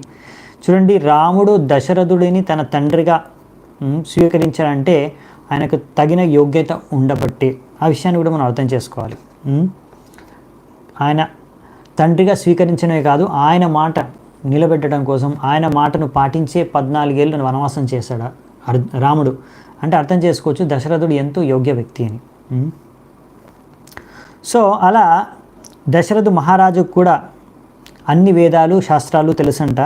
చూడండి, రాముడు దశరథుడిని తన తండ్రిగా స్వీకరించాడంటే ఆయనకు తగిన యోగ్యత ఉండబట్టి. ఆ విషయాన్ని కూడా మనం అర్థం చేసుకోవాలి. ఆయన తండ్రిగా స్వీకరించడమే కాదు, ఆయన మాట నిలబెట్టడం కోసం ఆయన మాటను పాటించే 14 ఏళ్ళు వనవాసం చేశాడు రాముడు. అంటే అర్థం చేసుకోవచ్చు దశరథుడు ఎంతో యోగ్య వ్యక్తి అని. సో అలా దశరథ మహారాజుకు కూడా అన్ని వేదాలు, శాస్త్రాలు తెలుసంట.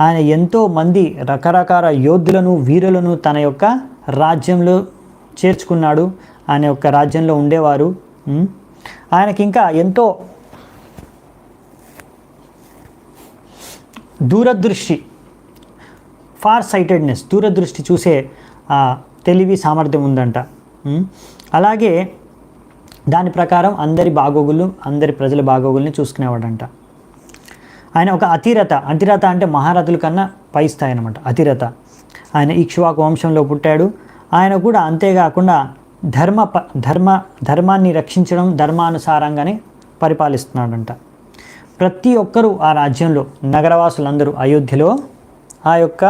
ఆయన ఎంతో మంది రకరకాల యోధులను, వీరులను తన యొక్క రాజ్యంలో చేర్చుకున్నాడు. ఆయన యొక్క రాజ్యంలో ఉండేవారు. ఆయనకి ఇంకా ఎంతో దూరదృష్టి, ఫార్ సైటెడ్నెస్, దూరదృష్టి చూసే తెలివి, సామర్థ్యం ఉందంట. అలాగే దాని ప్రకారం అందరి బాగోగులు, అందరి ప్రజల బాగోగుల్ని చూసుకునేవాడంట. ఆయన ఒక అతిరథ అంటే మహారథుల కన్నా పై స్థాయి అనమాట అతిరథ. ఆయన ఇక్ష్వాకు వంశంలో పుట్టాడు. ఆయన కూడా అంతేకాకుండా ధర్మాన్ని రక్షించడం, ధర్మానుసారంగానే పరిపాలిస్తున్నాడంట. ప్రతి ఒక్కరూ ఆ రాజ్యంలో, నగరవాసులందరూ అయోధ్యలో ఆ యొక్క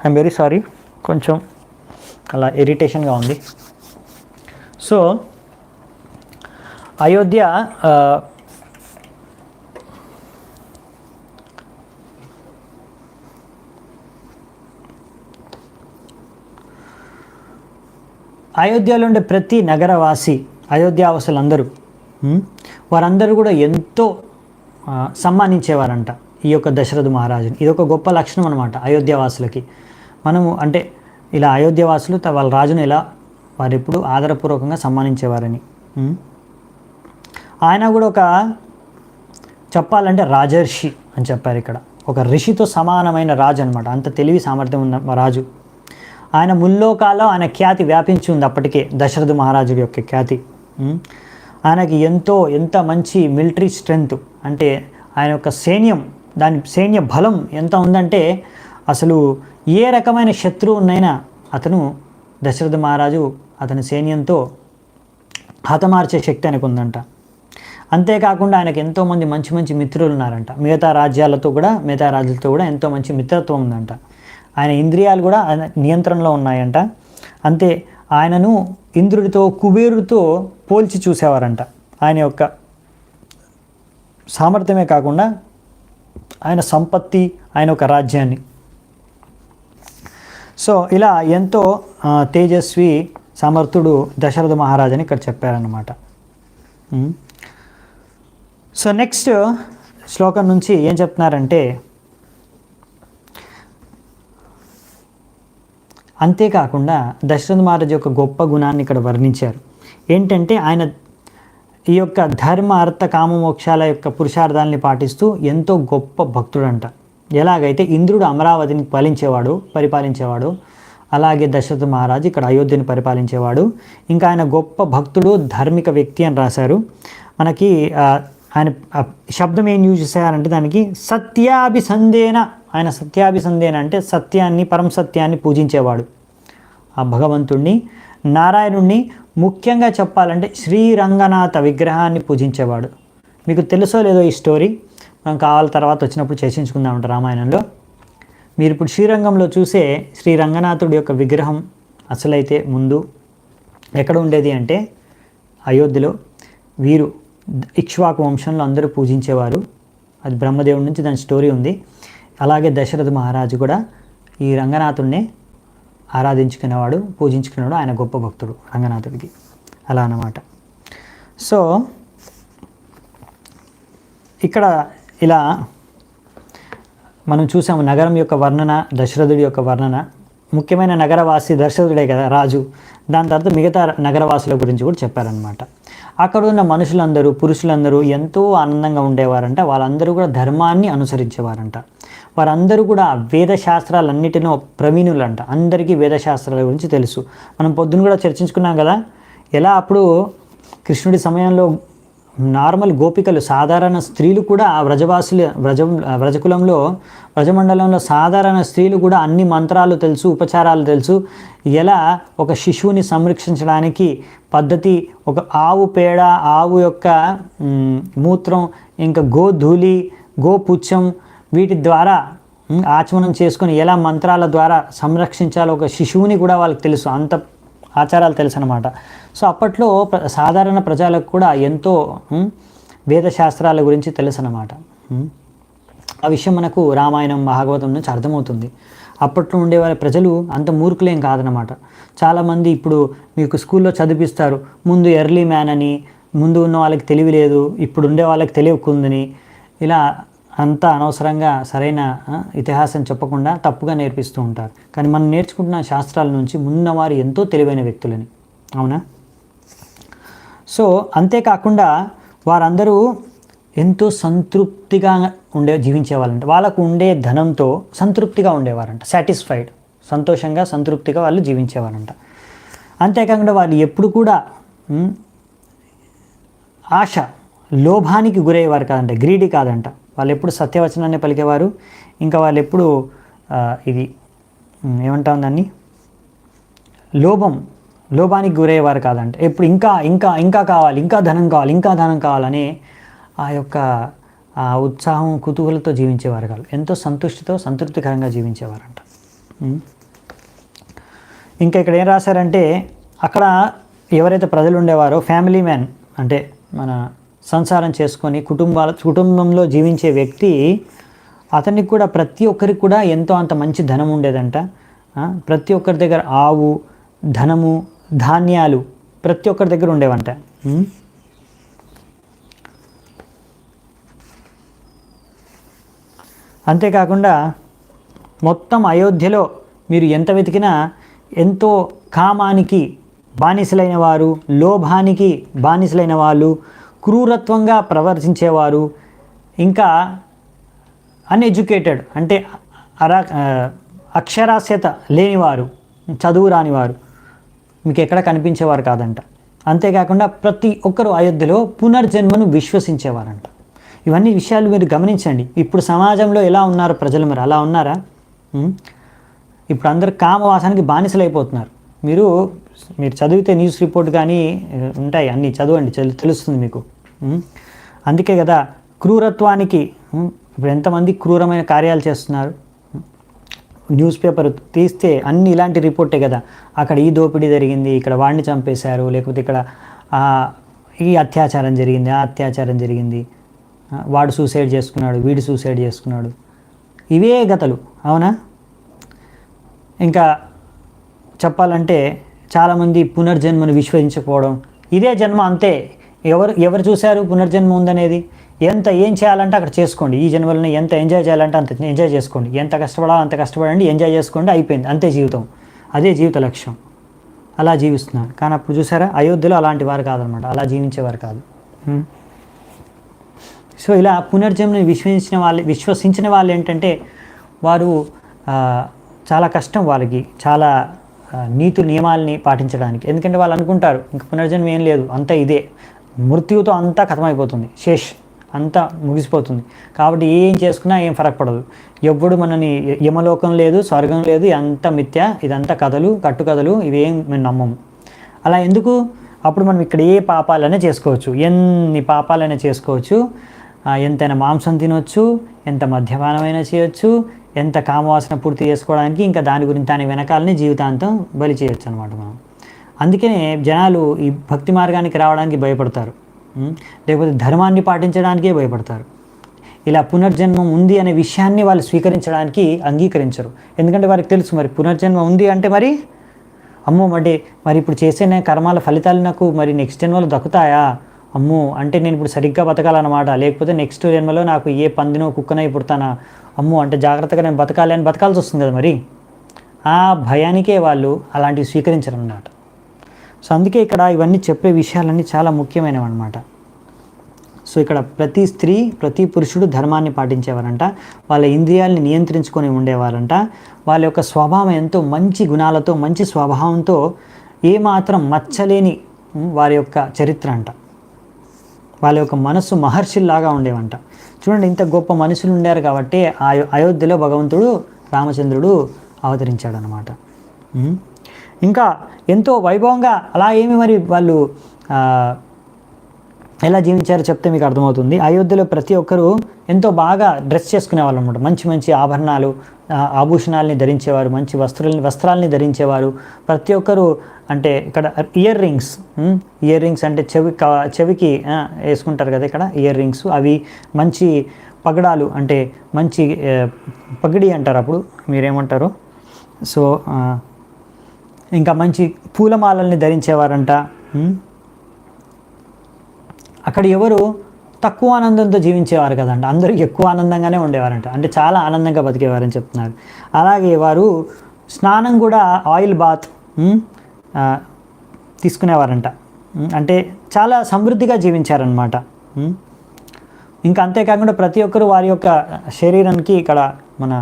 ఐఎమ్ వెరీ సారీ, కొంచెం అలా ఇరిటేషన్గా ఉంది. సో అయోధ్య అయోధ్యలో ఉండే ప్రతి నగరవాసి, అయోధ్యావాసులందరూ వారందరూ కూడా ఎంతో సన్మానించేవారంట ఈ యొక్క దశరథ మహారాజుని. ఇది ఒక గొప్ప లక్షణం అనమాట అయోధ్యవాసులకి. మనము అంటే ఇలా అయోధ్యవాసులు వాళ్ళ రాజును ఇలా వారు ఎప్పుడు ఆదరపూర్వకంగా సన్మానించేవారని. ఆయన కూడా ఒక చెప్పాలంటే రాజర్షి అని చెప్పారు ఇక్కడ. ఒక ఋషితో సమానమైన రాజు అనమాట. అంత తెలివి, సామర్థ్యం ఉన్న రాజు. ఆయన ముల్లోకాల్లో ఆయన ఖ్యాతి వ్యాపించి ఉంది అప్పటికే, దశరథ మహారాజు యొక్క ఖ్యాతి. ఆయనకి ఎంత మంచి మిలిటరీ స్ట్రెంగ్త్, అంటే ఆయన యొక్క సైన్య బలం ఎంత ఉందంటే అసలు ఏ రకమైన శత్రువునైనా అతను దశరథ మహారాజు అతని సైన్యంతో హతమార్చే శక్తి ఆయనకు ఉందంట. అంతేకాకుండా ఆయనకు ఎంతోమంది మంచి మిత్రులు ఉన్నారంట. మిగతా రాజ్యాలతో కూడా ఎంతో మంచి మిత్రత్వం ఉందంట. ఆయన ఇంద్రియాలు కూడా ఆయన నియంత్రణలో ఉన్నాయంట. అంతే, ఆయనను ఇంద్రుడితో, కుబేరుడితో పోల్చి చూసేవారంట. ఆయన యొక్క సామర్థ్యమే కాకుండా ఆయన సంపత్తి, ఆయన ఒక రాజ్యాన్ని. సో ఇలా ఎంతో తేజస్వి, సమర్థుడు దశరథ మహారాజు అని ఇక్కడ చెప్పారన్నమాట. సో నెక్స్ట్ శ్లోకం నుంచి ఏం చెప్తున్నారంటే, అంతేకాకుండా దశరథ మహారాజు యొక్క గొప్ప గుణాన్ని ఇక్కడ వర్ణించారు. ఏంటంటే ఆయన ఈ యొక్క ధర్మ, అర్థ, కామ, మోక్షాల యొక్క పురుషార్థాలని పాటిస్తూ ఎంతో గొప్ప భక్తుడంట. ఎలాగైతే ఇంద్రుడు అమరావతిని పరిపాలించేవాడు, అలాగే దశరథ మహారాజు ఇక్కడ అయోధ్యని పరిపాలించేవాడు. ఇంకా ఆయన గొప్ప భక్తుడు, ధార్మిక వ్యక్తి అని రాశారు. మనకి ఆయన శబ్దం ఏం యూజ్ చేశారంటే దానికి సత్యాభిసందేన. ఆయన సత్యాభిసందేన అంటే సత్యాన్ని, పరమ సత్యాన్ని పూజించేవాడు. ఆ భగవంతుణ్ణి, నారాయణుణ్ణి, ముఖ్యంగా చెప్పాలంటే శ్రీరంగనాథ విగ్రహాన్ని పూజించేవాడు. మీకు తెలుసో లేదో ఈ స్టోరీ, మనం కావాలి తర్వాత వచ్చినప్పుడు చర్చించుకుందామంట రామాయణంలో. మీరు ఇప్పుడు శ్రీరంగంలో చూసే శ్రీరంగనాథుడి యొక్క విగ్రహం అసలైతే ముందు ఎక్కడ ఉండేది అంటే అయోధ్యలో. వీరు ఇక్ష్వాకు వంశంలో అందరూ పూజించేవారు. అది బ్రహ్మదేవుడి నుంచి దాని స్టోరీ ఉంది. అలాగే దశరథ మహారాజు కూడా ఈ రంగనాథుడినే ఆరాధించుకునేవాడు, పూజించుకునేవాడు. ఆయన గొప్ప భక్తుడు రంగనాథుడికి, అలా అన్నమాట. సో ఇక్కడ ఇలా మనం చూసాము నగరం యొక్క వర్ణన, దశరథుడి యొక్క వర్ణన. ముఖ్యమైన నగరవాసి దశరథుడే కదా రాజు. దాని తర్వాత మిగతా నగరవాసుల గురించి కూడా చెప్పారనమాట. అక్కడ ఉన్న మనుషులందరూ, పురుషులందరూ ఎంతో ఆనందంగా ఉండేవారంట. వాళ్ళందరూ కూడా ధర్మాన్ని అనుసరించేవారంట. వారందరూ కూడా వేదశాస్త్రాలన్నిటినో ప్రవీణులంట. అందరికీ వేదశాస్త్రాల గురించి తెలుసు. మనం పొద్దున కూడా చర్చించుకున్నాం కదా, ఎలా అప్పుడు కృష్ణుడి సమయంలో నార్మల్ గోపికలు, సాధారణ స్త్రీలు కూడా ఆ వ్రజకులంలో, వ్రజమండలంలో సాధారణ స్త్రీలు కూడా అన్ని మంత్రాలు తెలుసు, ఉపచారాలు తెలుసు. ఎలా ఒక శిశువుని సంరక్షించడానికి పద్ధతి, ఒక ఆవు పేడ, ఆవు యొక్క మూత్రం, ఇంకా గోధూళి, గోపుచ్చం, వీటి ద్వారా ఆచమనం చేసుకొని ఎలా మంత్రాల ద్వారా సంరక్షించాలో ఒక శిశువుని కూడా వాళ్ళకి తెలుసు, అంత ఆచారాలు తెలుసు అన్నమాట. సో అప్పట్లో సాధారణ ప్రజలకు కూడా ఎంతో వేదశాస్త్రాల గురించి తెలుసు అన్నమాట. ఆ విషయం మనకు రామాయణం, భాగవతం నుంచి అర్థమవుతుంది. అప్పట్లో ఉండేవారి ప్రజలు అంత మూర్ఖులేం కాదనమాట. చాలామంది ఇప్పుడు మీకు స్కూల్లో చదివిస్తారు, ముందు ఎర్లీ మ్యాన్ అని, ముందు ఉన్న వాళ్ళకి తెలివి లేదు, ఇప్పుడు ఉండే వాళ్ళకి తెలియకుందని, ఇలా అంతా అనవసరంగా సరైన ఇతిహాసం చెప్పకుండా తప్పుగా నేర్పిస్తూ ఉంటారు. కానీ మనం నేర్చుకుంటున్న శాస్త్రాల నుంచి ముందున్నవారు ఎంతో తెలివైన వ్యక్తులని, అవునా? సో అంతేకాకుండా వారందరూ ఎంతో సంతృప్తిగా జీవించేవాళ్ళంట. వాళ్ళకు ఉండే ధనంతో సంతృప్తిగా ఉండేవారంట, సాటిస్ఫైడ్, సంతోషంగా సంతృప్తిగా వాళ్ళు జీవించేవారంట. అంతేకాకుండా వాళ్ళు ఎప్పుడు కూడా ఆశ, లోభానికి గురయ్యేవారు కాదంట, గ్రీడీ కాదంట. వాళ్ళు ఎప్పుడు సత్యవచనాన్ని పలికేవారు. ఇంకా వాళ్ళు ఎప్పుడు ఇది ఏమంటాం దాన్ని, లోభానికి గురయ్యేవారు కాదంట. ఎప్పుడు ఇంకా ఇంకా ఇంకా కావాలి, ఇంకా ధనం కావాలి, ఇంకా ధనం కావాలని ఆ యొక్క ఉత్సాహం, కుతూహలతో జీవించేవారు కాదు, ఎంతో సంతుష్టితో సంతృప్తికరంగా జీవించేవారంట. ఇంకా ఇక్కడ ఏం రాశారంటే, అక్కడ ఎవరైతే ప్రజలు ఉండేవారో ఫ్యామిలీ మ్యాన్ అంటే మన సంసారం చేసుకొని కుటుంబంలో జీవించే వ్యక్తి, అతనికి కూడా ప్రతి ఒక్కరికి కూడా ఎంతో అంత మంచి ధనం ఉండేదంట. ప్రతి ఒక్కరి దగ్గర ఆవు, ధనము, ధాన్యాలు ప్రతి ఒక్కరి దగ్గర ఉండేవంట. అంతేకాకుండా మొత్తం అయోధ్యలో మీరు ఎంత వెతికినా ఎంతో కామానికి బానిసలైన వారు, లోభానికి బానిసలైన వాళ్ళు, క్రూరత్వంగా ప్రవర్తించేవారు, ఇంకా అన్ఎడ్యుకేటెడ్ అంటే అక్షరాస్యత లేనివారు, చదువు రానివారు మీకు ఎక్కడ కనిపించేవారు కాదంట. అంతేకాకుండా ప్రతి ఒక్కరు అయోధ్యలో పునర్జన్మను విశ్వసించేవారంట. ఇవన్నీ విషయాలు మీరు గమనించండి. ఇప్పుడు సమాజంలో ఎలా ఉన్నారు ప్రజలు, మరి అలా ఉన్నారా? ఇప్పుడు అందరు కామవాసానికి బానిసలు అయిపోతున్నారు. మీరు చదివితే న్యూస్ రిపోర్ట్ కానీ ఉంటాయి, అన్నీ చదవండి, తెలుస్తుంది మీకు. అందుకే కదా క్రూరత్వానికి, ఇప్పుడు ఎంతమంది క్రూరమైన కార్యాలు చేస్తున్నారు. న్యూస్ పేపర్ తీస్తే అన్ని ఇలాంటి రిపోర్టే కదా. అక్కడ ఈ దోపిడీ జరిగింది, ఇక్కడ వాడిని చంపేశారు, లేకపోతే ఇక్కడ ఈ అత్యాచారం జరిగింది, ఆ అత్యాచారం జరిగింది, వాడు సూసైడ్ చేసుకున్నాడు, వీడు సూసైడ్ చేసుకున్నాడు, ఇవే గతలు, అవునా? ఇంకా చెప్పాలంటే చాలామంది పునర్జన్మను విశ్వసించకపోవడం, ఇదే జన్మ అంతే, ఎవరు చూశారు పునర్జన్మ ఉందనేది? ఏం చేయాలంటే అక్కడ చేసుకోండి, ఈ జన్మలను ఎంత ఎంజాయ్ చేయాలంటే అంత ఎంజాయ్ చేసుకోండి, ఎంత కష్టపడాలో అంత కష్టపడండి, ఎంజాయ్ చేసుకోండి, అయిపోయింది, అంతే జీవితం, అదే జీవిత లక్ష్యం, అలా జీవిస్తున్నారు. కానీ అప్పుడు చూసారా, అయోధ్యలో అలాంటి వారు కాదనమాట, అలా జీవించేవారు కాదు. సో ఇలా పునర్జన్మను విశ్వసించిన వాళ్ళు ఏంటంటే వారు చాలా కష్టం వాళ్ళకి, చాలా నీతి నియమాలని పాటించడానికి. ఎందుకంటే వాళ్ళు అనుకుంటారు ఇంక పునర్జన్మ ఏం లేదు, అంతా ఇదే, మృత్యువుతో అంతా ఖతమైపోతుంది, అంతా ముగిసిపోతుంది, కాబట్టి ఏం చేసుకున్నా ఏం ఫరక్ పడదు, ఎవ్వడు మనని యమలోకం లేదు, స్వర్గం లేదు, అంత మిథ్య, ఇదంతా కట్టుకథలు, ఇవేం మేము నమ్మము. అలా ఎందుకు? అప్పుడు మనం ఇక్కడ ఏ పాపాలైనా చేసుకోవచ్చు, ఎన్ని పాపాలైనా చేసుకోవచ్చు, ఎంతైనా మాంసం తినొచ్చు, ఎంత మద్యపానమైనా చేయొచ్చు, ఎంత కామవాసన పూర్తి చేసుకోవడానికి, ఇంకా దాని వెనకాలని జీవితాంతం బలి చేయొచ్చు అనమాట మనం. అందుకనే జనాలు ఈ భక్తి మార్గానికి రావడానికి భయపడతారు, లేకపోతే ధర్మాన్ని పాటించడానికే భయపడతారు. ఇలా పునర్జన్మం ఉంది అనే విషయాన్ని వాళ్ళు స్వీకరించడానికి అంగీకరించరు. ఎందుకంటే వారికి తెలుసు మరి పునర్జన్మ ఉంది అంటే మరి అమ్మో మరి ఇప్పుడు చేసే కర్మాల ఫలితాలు నాకు మరి నెక్స్ట్ జన్మలో దక్కుతాయా, అమ్మో అంటే నేను ఇప్పుడు సరిగ్గా బతకాలన్నమాట, లేకపోతే నెక్స్ట్ జన్మలో నాకు ఏ పందినో కుక్కనో పుడతానా, అమ్మో అంటే జాగ్రత్తగా నేను బతకాల్సి వస్తుంది కదా మరి. ఆ భయానికే వాళ్ళు అలాంటివి స్వీకరించరు అన్నమాట. సో అందుకే ఇక్కడ ఇవన్నీ చెప్పే విషయాలన్నీ చాలా ముఖ్యమైనవి అన్నమాట. సో ఇక్కడ ప్రతి స్త్రీ, ప్రతి పురుషుడు ధర్మాన్ని పాటించేవారంట, వాళ్ళ ఇంద్రియాలని నియంత్రించుకొని ఉండేవారంట, వాళ్ళ యొక్క స్వభావం ఎంతో మంచి గుణాలతో, మంచి స్వభావంతో, ఏమాత్రం మచ్చలేని వారి యొక్క చరిత్ర అంట. వాళ్ళ యొక్క మనస్సు మహర్షుల్లాగా ఉండేవంట. చూడండి, ఇంత గొప్ప మనుషులు ఉండారు కాబట్టి అయోధ్యలో భగవంతుడు రామచంద్రుడు అవతరించాడనమాట. ఇంకా ఎంతో వైభవంగా అలా ఏమి మరి వాళ్ళు ఎలా జీవించారో చెప్తే మీకు అర్థమవుతుంది. అయోధ్యలో ప్రతి ఒక్కరూ ఎంతో బాగా డ్రెస్ చేసుకునేవాళ్ళు అనమాట. మంచి మంచి ఆభరణాలు, ఆభూషణాలని ధరించేవారు, మంచి వస్త్రాలని ధరించేవారు. ప్రతి ఒక్కరు అంటే ఇక్కడ ఇయర్ రింగ్స్ అంటే చెవికి వేసుకుంటారు కదా, ఇక్కడ ఇయర్ రింగ్స్, అవి మంచి పగడాలు అంటే మంచి పగిడి అంటారు, అప్పుడు మీరేమంటారు. సో ఇంకా మంచి పూలమాలల్ని ధరించేవారంట. అక్కడ ఎవరు తక్కువ ఆనందంతో జీవించేవారు కదంట, అందరూ ఎక్కువ ఆనందంగానే ఉండేవారంట, అంటే చాలా ఆనందంగా బతికేవారని చెప్తున్నారు. అలాగే వారు స్నానం కూడా ఆయిల్ బాత్ తీసుకునేవారంట, అంటే చాలా సమృద్ధిగా జీవించారనమాట. ఇంకా అంతేకాకుండా ప్రతి ఒక్కరు వారి యొక్క శరీరానికి ఇక్కడ మన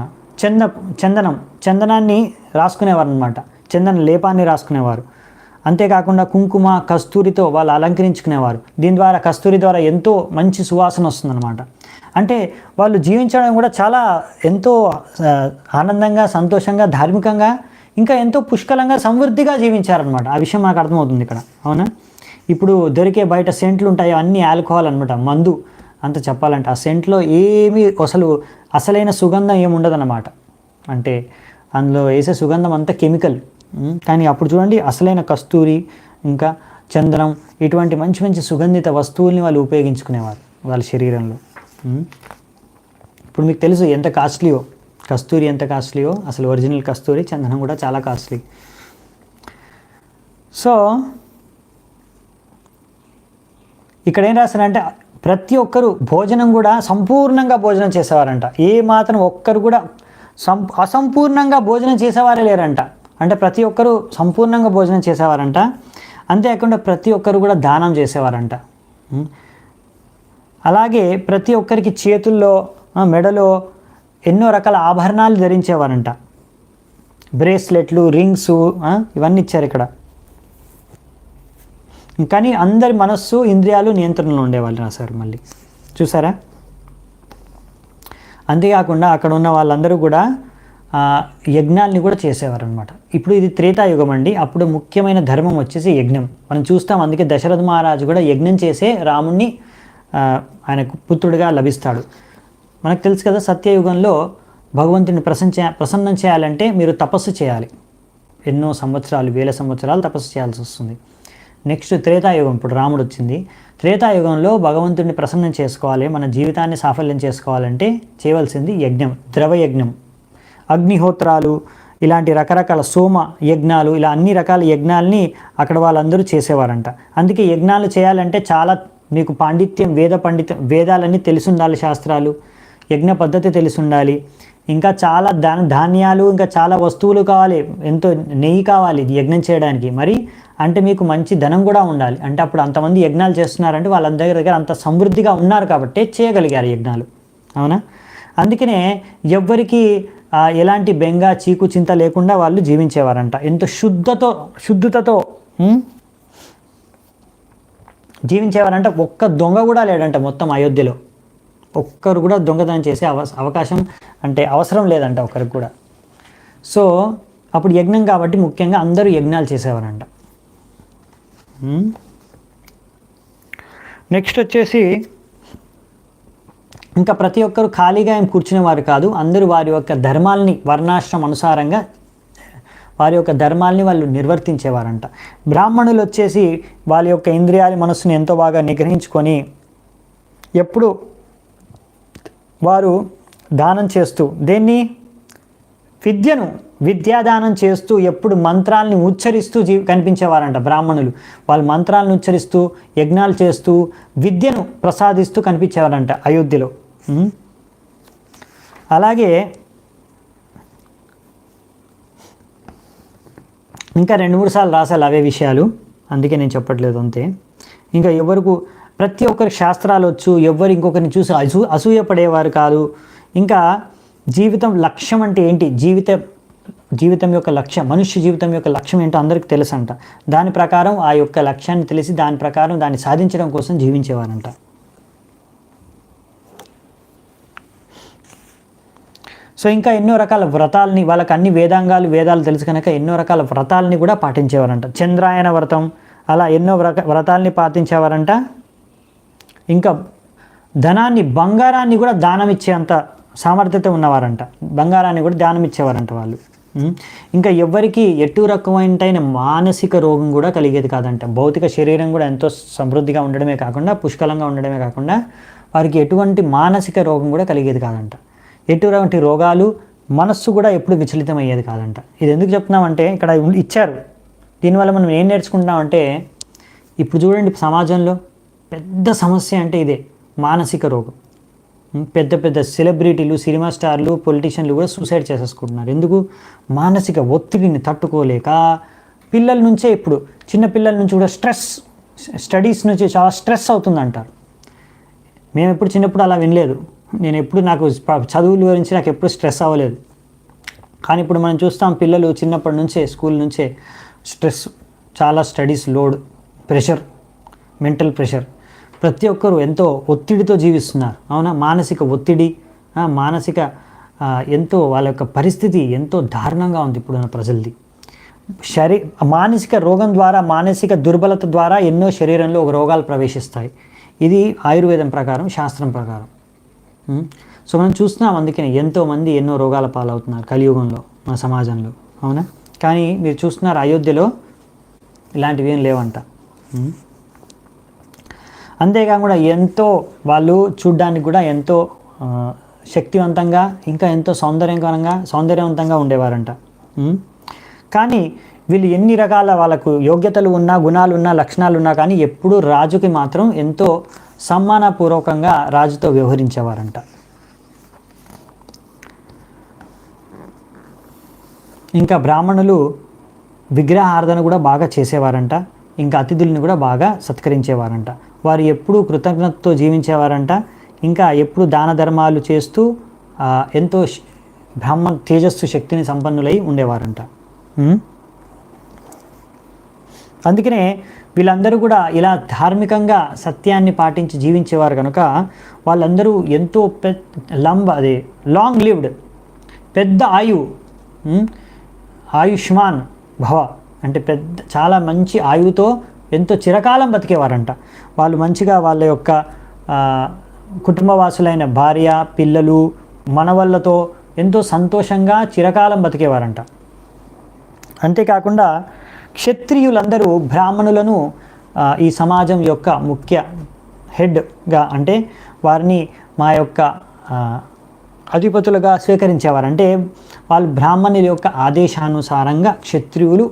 చందనాన్ని రాసుకునేవారు అనమాట, చందన లేపాన్ని రాసుకునేవారు. అంతేకాకుండా కుంకుమ, కస్తూరితో వాళ్ళు అలంకరించుకునేవారు. దీని ద్వారా కస్తూరి ద్వారా ఎంతో మంచి సువాసన వస్తుందన్నమాట. అంటే వాళ్ళు జీవించడం కూడా చాలా ఎంతో ఆనందంగా, సంతోషంగా, ధార్మికంగా, ఇంకా ఎంతో పుష్కలంగా, సమృద్ధిగా జీవించారనమాట. ఆ విషయం నాకు అర్థమవుతుంది ఇక్కడ, అవునా. ఇప్పుడు దొరికే బయట సెంట్లు ఉంటాయి, అన్నీ ఆల్కహాల్ అనమాట, మందు అంత చెప్పాలంటే. ఆ సెంట్లో ఏమీ అసలైన సుగంధం ఏముండదన్నమాట, అంటే అందులో వేసే సుగంధం అంతా కెమికల్. కానీ అప్పుడు చూడండి, అసలైన కస్తూరి, ఇంకా చందనం, ఇటువంటి మంచి మంచి సుగంధిత వస్తువుల్ని వాళ్ళు ఉపయోగించుకునేవారు వాళ్ళ శరీరంలో. ఇప్పుడు మీకు తెలుసు ఎంత కాస్ట్లీయో, కస్తూరి ఎంత కాస్ట్లీయో, అసలు ఒరిజినల్ కస్తూరి, చందనం కూడా చాలా కాస్ట్లీ. సో ఇక్కడ ఏం రాస్తారంటే ప్రతి ఒక్కరు భోజనం కూడా సంపూర్ణంగా భోజనం చేసేవారంట. ఏ మాత్రం ఒక్కరు కూడా అసంపూర్ణంగా భోజనం చేసేవారే లేరంట. అంటే ప్రతి ఒక్కరు సంపూర్ణంగా భోజనం చేసేవారంట. అంతేకాకుండా ప్రతి ఒక్కరు కూడా దానం చేసేవారంట. అలాగే ప్రతి ఒక్కరికి చేతుల్లో, మెడలో ఎన్నో రకాల ఆభరణాలు ధరించేవారంట, బ్రేస్లెట్లు, రింగ్స్, ఇవన్నీ ఇచ్చారు ఇక్కడ. కానీ అందరి మనస్సు, ఇంద్రియాలు నియంత్రణలో ఉండేవాళ్ళు రాశారు మళ్ళీ, చూసారా. అంతేకాకుండా అక్కడ ఉన్న వాళ్ళందరూ కూడా యజ్ఞాల్ని కూడా చేసేవారు అనమాట. ఇప్పుడు ఇది త్రేతాయుగం అండి. అప్పుడు ముఖ్యమైన ధర్మం వచ్చేసి యజ్ఞం. మనం చూస్తాం, అందుకే దశరథ మహారాజు కూడా యజ్ఞం చేసే రాముణ్ణి ఆయనకు పుత్రుడిగా లభిస్తాడు. మనకు తెలుసు కదా, సత్యయుగంలో భగవంతుని ప్రసన్నం చేయాలంటే మీరు తపస్సు చేయాలి. ఎన్నో సంవత్సరాలు, వేల సంవత్సరాలు తపస్సు చేయాల్సి వస్తుంది. నెక్స్ట్ త్రేతాయుగం, ఇప్పుడు రాముడు వచ్చింది. త్రేతాయుగంలో భగవంతుడిని ప్రసన్నం చేసుకోవాలి, మన జీవితాన్ని సాఫల్యం చేసుకోవాలంటే చేయవలసింది యజ్ఞం, ద్రవయజ్ఞం, అగ్నిహోత్రాలు, ఇలాంటి రకరకాల సోమ యజ్ఞాలు, ఇలా అన్ని రకాల యజ్ఞాలని అక్కడ వాళ్ళందరూ చేసేవారంట. అందుకే యజ్ఞాలు చేయాలంటే చాలా మీకు పాండిత్యం, వేదాలన్నీ తెలిసి ఉండాలి, శాస్త్రాలు, యజ్ఞ పద్ధతి తెలిసి ఉండాలి. ఇంకా చాలా ధాన్యాలు, ఇంకా చాలా వస్తువులు కావాలి, ఎంతో నెయ్యి కావాలి యజ్ఞం చేయడానికి. మరి అంటే మీకు మంచి ధనం కూడా ఉండాలి. అంటే అప్పుడు అంతమంది యజ్ఞాలు చేస్తున్నారంటే వాళ్ళందరి దగ్గర అంత సమృద్ధిగా ఉన్నారు కాబట్టి చేయగలిగారు యజ్ఞాలు, అవునా. అందుకనే ఎవ్వరికి ఎలాంటి బెంగ, చీకు, చింత లేకుండా వాళ్ళు జీవించేవారంట. ఎంతో శుద్ధతతో జీవించేవారంట. ఒక్క దొంగ కూడా లేడంట మొత్తం అయోధ్యలో. ఒక్కరు కూడా దొంగతనం చేసే అవకాశం అంటే అవసరం లేదంట ఒక్కరికి కూడా. సో అప్పుడు యజ్ఞం కాబట్టి ముఖ్యంగా అందరూ యజ్ఞాలు చేసేవారంట. నెక్స్ట్ వచ్చేసి ఇంకా ప్రతి ఒక్కరు ఖాళీగా ఏం కూర్చునేవారు కాదు. అందరూ వారి యొక్క ధర్మాల్ని, వర్ణాశ్రమం అనుసారంగా వారి యొక్క ధర్మాల్ని వాళ్ళు నిర్వర్తించేవారంట. బ్రాహ్మణులు వచ్చేసి వాళ్ళ యొక్క ఇంద్రియాల మనస్సుని ఎంతో బాగా నిగ్రహించుకొని ఎప్పుడు వారు దానం చేస్తూ, దేన్ని, విద్యాదానం చేస్తూ ఎప్పుడు మంత్రాలని ఉచ్చరిస్తూ కనిపించేవారంట బ్రాహ్మణులు. వాళ్ళు మంత్రాలను ఉచ్చరిస్తూ, యజ్ఞాలు చేస్తూ, విద్యను ప్రసాదిస్తూ కనిపించేవారంట అయోధ్యలో. అలాగే ఇంకా 2-3 సార్లు రాసాలి అవే విషయాలు, అందుకే నేను చెప్పట్లేదు అంతే. ఇంకా ప్రతి ఒక్కరికి శాస్త్రాలు వచ్చు, ఎవరు ఇంకొకరిని చూసి అసూయపడేవారు కాదు. ఇంకా జీవితం లక్ష్యం అంటే ఏంటి, జీవితం యొక్క లక్ష్యం, మనుష్య జీవితం యొక్క లక్ష్యం ఏంటో అందరికీ తెలుసంట. దాని ప్రకారం ఆ యొక్క లక్ష్యాన్ని తెలిసి దాని ప్రకారం దాన్ని సాధించడం కోసం జీవించేవారంట. సో ఇంకా ఎన్నో రకాల వ్రతాలని, వాళ్ళకి అన్ని వేదాలు తెలుసు కనుక ఎన్నో రకాల వ్రతాలని కూడా పాటించేవారంట. చంద్రాయన వ్రతం, అలా ఎన్నో వ్రతాలని పాటించేవారంట. ఇంకా ధనాన్ని, బంగారాన్ని కూడా దానం ఇచ్చేంత సామర్థ్యత ఉన్నవారంట. బంగారాన్ని కూడా దానం ఇచ్చేవారంట వాళ్ళు. ఇంకా ఎవ్వరికి ఎటు రకమైన మానసిక రోగం కూడా కలిగేది కాదంట. భౌతిక శరీరం కూడా ఎంతో సమృద్ధిగా ఉండడమే కాకుండా, పుష్కలంగా ఉండడమే కాకుండా, వారికి ఎటువంటి మానసిక రోగం కూడా కలిగేది కాదంట. ఎటువంటి రోగాలు, మనస్సు కూడా ఎప్పుడు విచలితం అయ్యేది కాదంట. ఇది ఎందుకు చెప్తున్నామంటే ఇక్కడ ఇచ్చారు. దీనివల్ల మనం ఏం నేర్చుకుంటున్నామంటే, ఇప్పుడు చూడండి సమాజంలో పెద్ద సమస్య అంటే ఇదే, మానసిక రోగం. పెద్ద పెద్ద సెలబ్రిటీలు, సినిమా స్టార్లు, పొలిటీషియన్లు కూడా సూసైడ్ చేసేసుకుంటున్నారు. ఎందుకు? మానసిక ఒత్తిడిని తట్టుకోలేక. పిల్లల నుంచే, ఇప్పుడు చిన్న పిల్లల నుంచి కూడా స్టడీస్ నుంచి చాలా స్ట్రెస్ అవుతుందంటారు. మేము ఎప్పుడు చిన్నప్పుడు అలా వినలేదు. నేను ఎప్పుడు, నాకు చదువుల గురించి నాకు ఎప్పుడు స్ట్రెస్ అవ్వలేదు. కానీ ఇప్పుడు మనం చూస్తాం పిల్లలు చిన్నప్పటి నుంచే, స్కూల్ నుంచే స్ట్రెస్, చాలా studies load, pressure, mental pressure. ప్రతి ఒక్కరూ ఎంతో ఒత్తిడితో జీవిస్తున్నారు. అవునా? మానసిక ఒత్తిడి, ఎంతో వాళ్ళ యొక్క పరిస్థితి ఎంతో దారుణంగా ఉంది ఇప్పుడున్న ప్రజలది. మానసిక రోగం ద్వారా, మానసిక దుర్బలత ద్వారా ఎన్నో శరీరంలో ఒక రోగాలు ప్రవేశిస్తాయి. ఇది ఆయుర్వేదం ప్రకారం, శాస్త్రం ప్రకారం. సో మనం చూస్తున్నాం, అందుకని ఎంతోమంది ఎన్నో రోగాల పాలవుతున్నారు కలియుగంలో మన సమాజంలో. అవునా? కానీ మీరు చూస్తున్నారు అయోధ్యలో ఇలాంటివి ఏం లేవంట. అంతేకాకుండా ఎంతో వాళ్ళు చూడ్డానికి కూడా ఎంతో శక్తివంతంగా, ఇంకా ఎంతో సౌందర్యవంతంగా ఉండేవారంట. కానీ వీళ్ళు ఎన్ని రకాల వాళ్ళకు యోగ్యతలు ఉన్నా, గుణాలు ఉన్నా, లక్షణాలు ఉన్నా కానీ ఎప్పుడూ రాజుకి మాత్రం ఎంతో సమ్మానపూర్వకంగా రాజుతో వ్యవహరించేవారంట. ఇంకా బ్రాహ్మణులు విగ్రహారాధన కూడా బాగా చేసేవారంట. ఇంకా అతిథుల్ని కూడా బాగా సత్కరించేవారంట. వారు ఎప్పుడూ కృతజ్ఞతతో జీవించేవారంట. ఇంకా ఎప్పుడు దాన ధర్మాలు చేస్తూ ఎంతో బ్రాహ్మణ తేజస్సు శక్తిని సంపన్నులై ఉండేవారంట. అందుకనే వీళ్ళందరూ కూడా ఇలా ధార్మికంగా సత్యాన్ని పాటించి జీవించేవారు కనుక వాళ్ళందరూ ఎంతో లాంగ్ లివ్డ్, పెద్ద ఆయుష్మాన్ భవ అంటే చాలా మంచి ఆయువుతో ఎంతో చిరకాలం బతికేవారంట. వాళ్ళు మంచిగా వాళ్ళ యొక్క కుటుంబవాసులైన భార్య, పిల్లలు, మనవళ్ళతో ఎంతో సంతోషంగా చిరకాలం బతికేవారంట. అంతేకాకుండా క్షత్రియులందరూ బ్రాహ్మణులను ఈ సమాజం యొక్క ముఖ్య హెడ్గా, అంటే వారిని మా యొక్క అధిపతులుగా స్వీకరించేవారు. అంటే వాళ్ళు బ్రాహ్మణుల యొక్క ఆదేశానుసారంగా క్షత్రియులు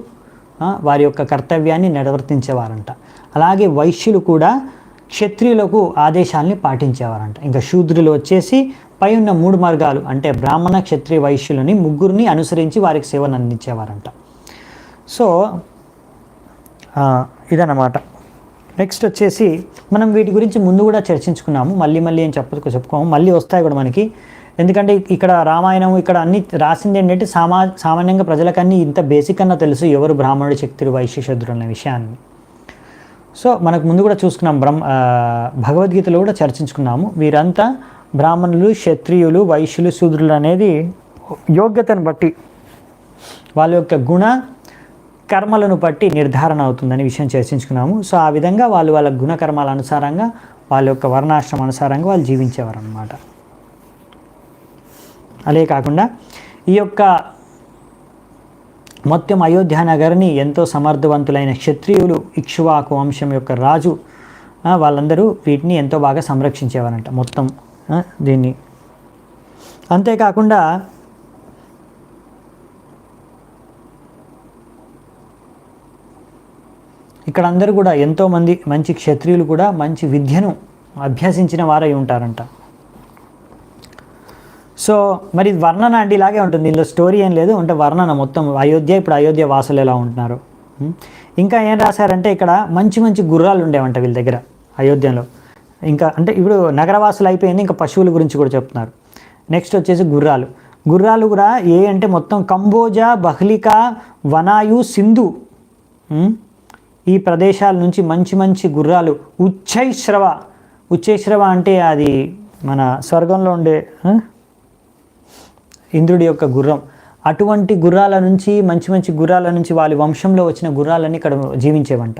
వారి యొక్క కర్తవ్యాన్ని నిర్వర్తించేవారంట. అలాగే వైశ్యులు కూడా క్షత్రియులకు ఆదేశాలని పాటించేవారంట. ఇంకా శూద్రులు వచ్చేసి పై ఉన్న 3 మార్గాలు అంటే బ్రాహ్మణ, క్షత్రియ, వైశ్యులని ముగ్గురిని అనుసరించి వారికి సేవను అందించేవారంట. సో ఇదన్నమాట. నెక్స్ట్ వచ్చేసి మనం వీటి గురించి ముందు కూడా చర్చించుకున్నాము. మళ్ళీ ఏం చెప్పుకోము, మళ్ళీ వస్తాయి కూడా మనకి. ఎందుకంటే ఇక్కడ రామాయణం, ఇక్కడ అన్ని రాసింది ఏంటంటే సామాన్యంగా ప్రజలకన్నీ ఇంత బేసిక్ అన్న తెలుసు ఎవరు బ్రాహ్మణుడు, క్షత్రుడు, వైశ్య, శూద్రుడు అనే విషయాన్ని. సో మనకు ముందు కూడా చూసుకున్నాం, భగవద్గీతలో కూడా చర్చించుకున్నాము. వీరంతా బ్రాహ్మణులు, క్షత్రియులు, వైశ్యులు, శూద్రులు అనేది యోగ్యతను బట్టి, వాళ్ళ యొక్క గుణ కర్మలను బట్టి నిర్ధారణ అవుతుందని విషయం చర్చించుకున్నాము. సో ఆ విధంగా వాళ్ళ గుణకర్మాల అనుసారంగా, వాళ్ళ యొక్క వర్ణాశ్రమం అనుసారంగా వాళ్ళు జీవించేవారు అన్నమాట. అదే కాకుండా ఈ యొక్క మొత్తం అయోధ్య నగరిని ఎంతో సమర్థవంతులైన క్షత్రియులు, ఇక్ష్వాకు వంశం యొక్క రాజు, వాళ్ళందరూ వీటిని ఎంతో బాగా సంరక్షించేవారంట మొత్తం దీన్ని. అంతేకాకుండా ఇక్కడ అందరూ కూడా ఎంతోమంది మంచి క్షత్రియులు కూడా మంచి విద్యను అభ్యసించిన వారై ఉంటారంట. సో మరి వర్ణన అంటే ఇలాగే ఉంటుంది, ఇందులో స్టోరీ ఏం లేదు, అంటే వర్ణన మొత్తం ఇప్పుడు అయోధ్య వాసులు ఎలా ఉంటున్నారు. ఇంకా ఏం రాశారంటే ఇక్కడ మంచి గుర్రాలు ఉండేవంట వీళ్ళ దగ్గర అయోధ్యలో. ఇంకా అంటే ఇప్పుడు నగరవాసులు అయిపోయింది, ఇంకా పశువుల గురించి కూడా చెప్తున్నారు. నెక్స్ట్ వచ్చేసి గుర్రాలు కూడా అంటే మొత్తం కంబోజా, బహ్లికా, వనాయు, సింధు ఈ ప్రదేశాల నుంచి మంచి గుర్రాలు. ఉచ్చైశ్రవ అంటే అది మన స్వర్గంలో ఉండే ఇంద్రుడి యొక్క గుర్రం, అటువంటి గుర్రాల నుంచి మంచి మంచి గుర్రాల నుంచి వాళ్ళ వంశంలో వచ్చిన గుర్రాలన్నీ ఇక్కడ జీవించేవంట.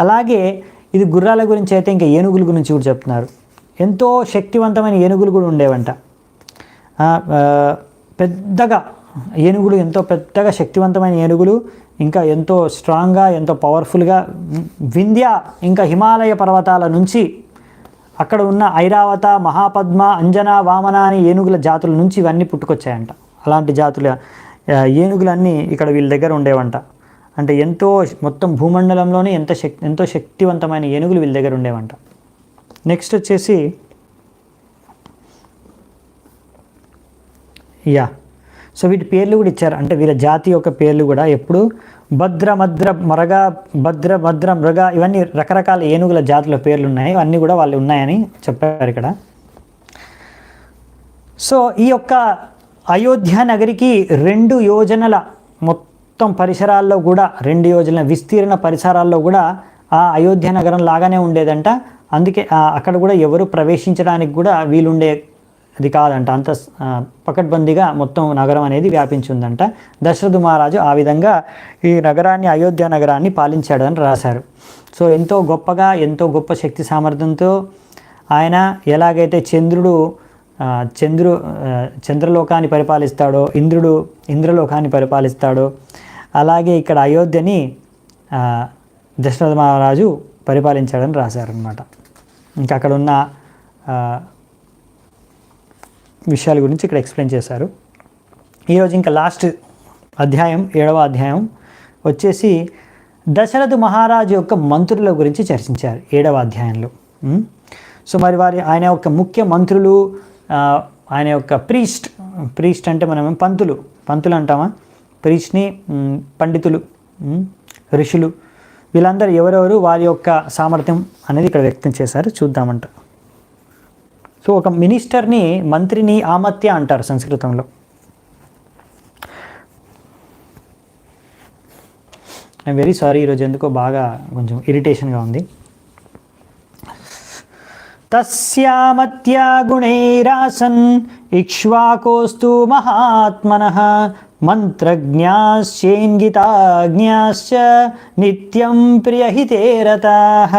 అలాగే ఇది గుర్రాల గురించి అయితే ఇంకా ఏనుగుల గురించి కూడా చెప్తున్నారు. ఎంతో శక్తివంతమైన ఏనుగులు కూడా ఉండేవంట. పెద్దగా ఏనుగులు, ఎంతో పెద్దగా శక్తివంతమైన ఏనుగులు, ఇంకా ఎంతో స్ట్రాంగ్గా, ఎంతో పవర్ఫుల్గా వింధ్య ఇంకా హిమాలయ పర్వతాల నుంచి అక్కడ ఉన్న ఐరావత, మహాపద్మ, అంజన, వామన అనే ఏనుగుల జాతుల నుంచి ఇవన్నీ పుట్టుకొచ్చాయంట. అలాంటి జాతుల ఏనుగులన్నీ ఇక్కడ వీళ్ళ దగ్గర ఉండేవంట. అంటే ఎంతో మొత్తం భూమండలంలోనే ఎంతో శక్తివంతమైన ఏనుగులు వీళ్ళ దగ్గర ఉండేవంట. నెక్స్ట్ వచ్చేసి సో వీటి పేర్లు కూడా ఇచ్చారు. అంటే వీళ్ళ జాతి యొక్క పేర్లు కూడా ఎప్పుడు భద్ర, మృగ ఇవన్నీ రకరకాల ఏనుగుల జాతుల పేర్లు ఉన్నాయి. అన్నీ కూడా వాళ్ళు ఉన్నాయని చెప్పారు ఇక్కడ. సో ఈ యొక్క అయోధ్య నగరికి 2 యోజనల మొత్తం పరిసరాల్లో కూడా 2 యోజనల విస్తీర్ణ పరిసరాల్లో కూడా ఆ అయోధ్య నగరం లాగానే ఉండేదంట. అందుకే అక్కడ కూడా ఎవరు ప్రవేశించడానికి కూడా వీలుండే అది కాదంట. అంత పకడ్బందీగా మొత్తం నగరం అనేది వ్యాపించి ఉందంట. దశరథ మహారాజు ఆ విధంగా ఈ నగరాన్ని, అయోధ్య నగరాన్ని పాలించాడని రాశారు. సో ఎంతో గొప్పగా, ఎంతో గొప్ప శక్తి సామర్థ్యంతో ఆయన ఎలాగైతే చంద్రలోకాన్ని పరిపాలిస్తాడో, ఇంద్రుడు ఇంద్రలోకాన్ని పరిపాలిస్తాడో, అలాగే ఇక్కడ అయోధ్యని దశరథ మహారాజు పరిపాలించాడని రాశారనమాట. ఇంకా అక్కడ ఉన్న విషయాల గురించి ఇక్కడ ఎక్స్ప్లెయిన్ చేశారు. ఈరోజు ఇంకా లాస్ట్ అధ్యాయం, 7వ అధ్యాయం వచ్చేసి దశరథ మహారాజు యొక్క మంత్రుల గురించి చర్చించారు 7వ అధ్యాయంలో. సో మరి ఆయన యొక్క ముఖ్య మంత్రులు, ఆయన యొక్క ప్రీస్ట్ అంటే మనం పంతులు అంటామా, ప్రీస్ట్ని పండితులు, ఋషులు, వీళ్ళందరూ ఎవరెవరు, వారి యొక్క సామర్థ్యం అనేది ఇక్కడ వ్యక్తం చేశారు. చూద్దామంట. సో ఒక మినిస్టర్ని, మంత్రిని ఆమత్య అంటారు సంస్కృతంలో. ఐఎమ్ వెరీ సారీ, ఈరోజు ఎందుకో బాగా కొంచెం ఇరిటేషన్గా ఉంది. తస్యామత్యా గుణైరాసన్ ఇక్ష్వాకోస్తు మహాత్మనః మంత్రజ్ఞాశ్చేంగితాజ్ఞాశ్చ నిత్యం ప్రియహితేరతాః.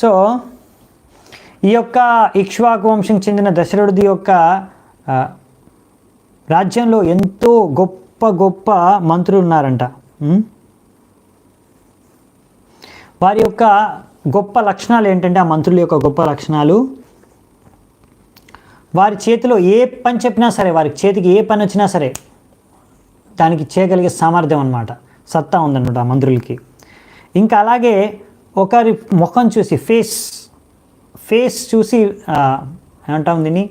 సో ఈ యొక్క ఇక్ష్వాకు వంశం చెందిన దశరథుడి యొక్క రాజ్యంలో ఎంతో గొప్ప గొప్ప మంత్రులు ఉన్నారంట. వారి యొక్క గొప్ప లక్షణాలు ఏంటంటే, ఆ మంత్రుల యొక్క గొప్ప లక్షణాలు, వారి చేతిలో ఏ పని చెప్పినా సరే, వారికి చేతికి ఏ పని వచ్చినా సరే దానికి చేయగలిగే సామర్థ్యం అన్నమాట, సత్తా ఉందన్నమాట ఆ మంత్రులకి. ఇంకా అలాగే ఒకరి ముఖం చూసి, ఫేస్ చూసి ఏమంటాం దీన్ని,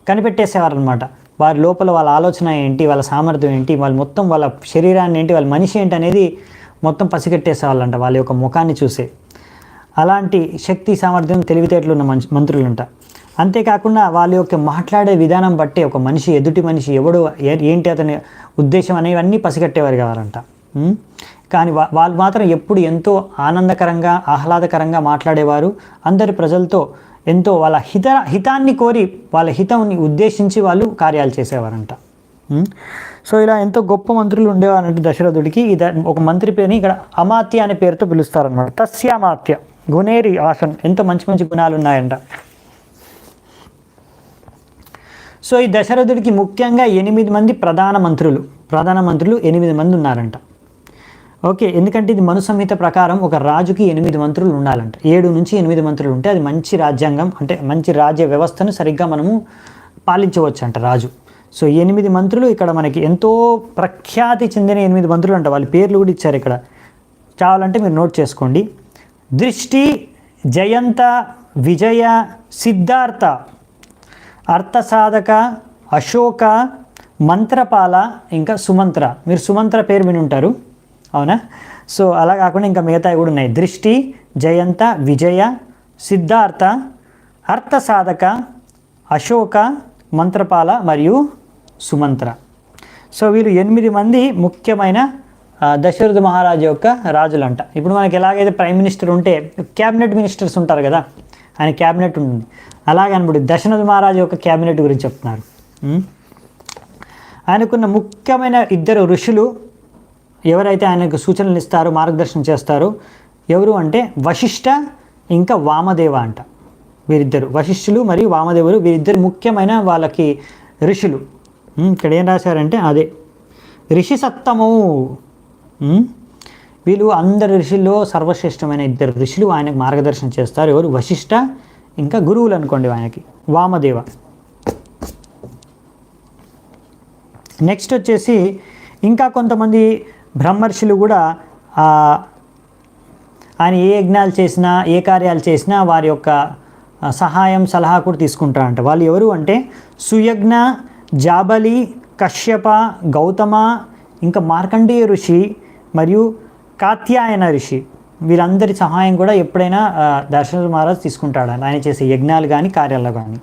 కనిపెట్టేసేవారు అనమాట. వారి లోపల వాళ్ళ ఆలోచన ఏంటి, వాళ్ళ సామర్థ్యం ఏంటి, మొత్తం వాళ్ళ శరీరాన్ని ఏంటి, వాళ్ళ మనిషి ఏంటి అనేది మొత్తం పసిగట్టేసేవాళ్ళంట వాళ్ళ యొక్క ముఖాన్ని చూసే. అలాంటి శక్తి, సామర్థ్యం, తెలివితేటలు ఉన్న మంత్రులంట. అంతేకాకుండా వాళ్ళ యొక్క మాట్లాడే విధానం బట్టి ఒక మనిషి, ఎదుటి మనిషి ఎవడు, ఏంటి అతని ఉద్దేశం అనేవన్నీ పసిగట్టేవారు కావాలంట. కానీ వాళ్ళు మాత్రం ఎప్పుడు ఎంతో ఆనందకరంగా, ఆహ్లాదకరంగా మాట్లాడేవారు. అందరి ప్రజలతో ఎంతో వాళ్ళ హితాన్ని కోరి, వాళ్ళ హితాన్ని ఉద్దేశించి వాళ్ళు కార్యాలు చేసేవారంట. సో ఇలా ఎంతో గొప్ప మంత్రులు ఉండేవారంటే దశరథుడికి. ఒక మంత్రి పేరుని ఇక్కడ అమాత్య అనే పేరుతో పిలుస్తారనమాట. తస్యామాత్య గుణేరి ఆసన్, ఎంతో మంచి మంచి గుణాలు ఉన్నాయంట. సో ఈ దశరథుడికి ముఖ్యంగా 8 మంది ప్రధాన మంత్రులు 8 మంది ఉన్నారంట. ఓకే, ఎందుకంటే ఇది మను సంహిత ప్రకారం ఒక రాజుకి 8 మంత్రులు ఉండాలంట. 7 నుంచి 8 మంత్రులు ఉంటే అది మంచి రాజ్యాంగం, అంటే మంచి రాజ్య వ్యవస్థను సరిగ్గా మనము పాలించవచ్చు అంట రాజు. సో 8 మంత్రులు ఇక్కడ మనకి ఎంతో ప్రఖ్యాతి చెందిన 8 మంత్రులు అంట. వాళ్ళ పేర్లు కూడా ఇచ్చారు ఇక్కడ, చాలంటే మీరు నోట్ చేసుకోండి. దృష్టి, జయంత, విజయ, సిద్ధార్థ, అర్థసాధక, అశోక, మంత్రపాల, ఇంకా సుమంత్ర. మీరు సుమంత్ర పేరు విని ఉంటారు, అవునా? సో అలా కాకుండా ఇంకా మిగతావి కూడా ఉన్నాయి. దృష్టి, జయంత, విజయ, సిద్ధార్థ, అర్థసాధక, అశోక, మంత్రపాల మరియు సుమంత్ర. సో వీళ్ళు 8 మంది ముఖ్యమైన దశరథ మహారాజు యొక్క రాజులంట. ఇప్పుడు మనకి ఎలాగైతే ప్రైమ్ మినిస్టర్ ఉంటే క్యాబినెట్ మినిస్టర్స్ ఉంటారు కదా, ఆయన క్యాబినెట్ ఉంటుంది. అలాగే అనుకుంటే దశరథ మహారాజు యొక్క క్యాబినెట్ గురించి చెప్తున్నారు. ఆయనకున్న ముఖ్యమైన ఇద్దరు ఋషులు ఎవరైతే ఆయనకు సూచనలు ఇస్తారో, మార్గదర్శనం చేస్తారో ఎవరు అంటే వశిష్ఠ ఇంకా వామదేవ అంట. వీరిద్దరు వశిష్ఠులు మరియు వామదేవులు, వీరిద్దరు ముఖ్యమైన వాళ్ళకి ఋషులు. ఇక్కడ ఏం రాశారంటే అదే ఋషి సత్తము. వీళ్ళు అందరి ఋషుల్లో సర్వశ్రేష్టమైన ఇద్దరు ఋషులు ఆయనకు మార్గదర్శనం చేస్తారు. ఎవరు? వశిష్ఠ ఇంకా గురువులు అనుకోండి ఆయనకి వామదేవ. నెక్స్ట్ వచ్చేసి ఇంకా కొంతమంది బ్రహ్మర్షులు కూడా ఆయన ఏ యజ్ఞాలు చేసినా, ఏ కార్యాలు చేసినా వారి యొక్క సహాయం, సలహా కూడా తీసుకుంటారంట. వాళ్ళు ఎవరు అంటే సుయజ్ఞ, జాబలి, కశ్యప, గౌతమ, ఇంకా మార్కండేయ ఋషి మరియు కాత్యాయన ఋషి. వీరందరి సహాయం కూడా ఎప్పుడైనా దశరథ మహారాజ్ తీసుకుంటాడు ఆయన చేసే యజ్ఞాలు కానీ కార్యాలు కానీ.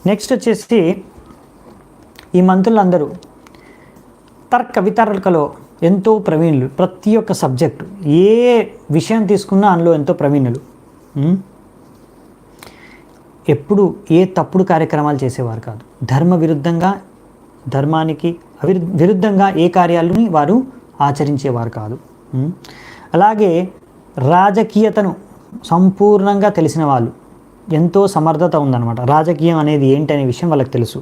నెక్స్ట్ వచ్చేసి ఈ మంత్రులందరూ తర్క వితర్కలో ఎంతో ప్రవీణులు. ప్రతి ఒక్క సబ్జెక్టు ఏ విషయం తీసుకున్నా అందులో ఎంతో ప్రవీణులు. ఎప్పుడు ఏ తప్పుడు కార్యక్రమాలు చేసేవారు కాదు. ధర్మ విరుద్ధంగా, ధర్మానికి విరుద్ధంగా ఏ కార్యాలని వారు ఆచరించేవారు కాదు. అలాగే రాజకీయతను సంపూర్ణంగా తెలిసిన వాళ్ళు, ఎంతో సమర్థత ఉందన్నమాట. రాజకీయం అనేది ఏంటనే విషయం వాళ్ళకి తెలుసు.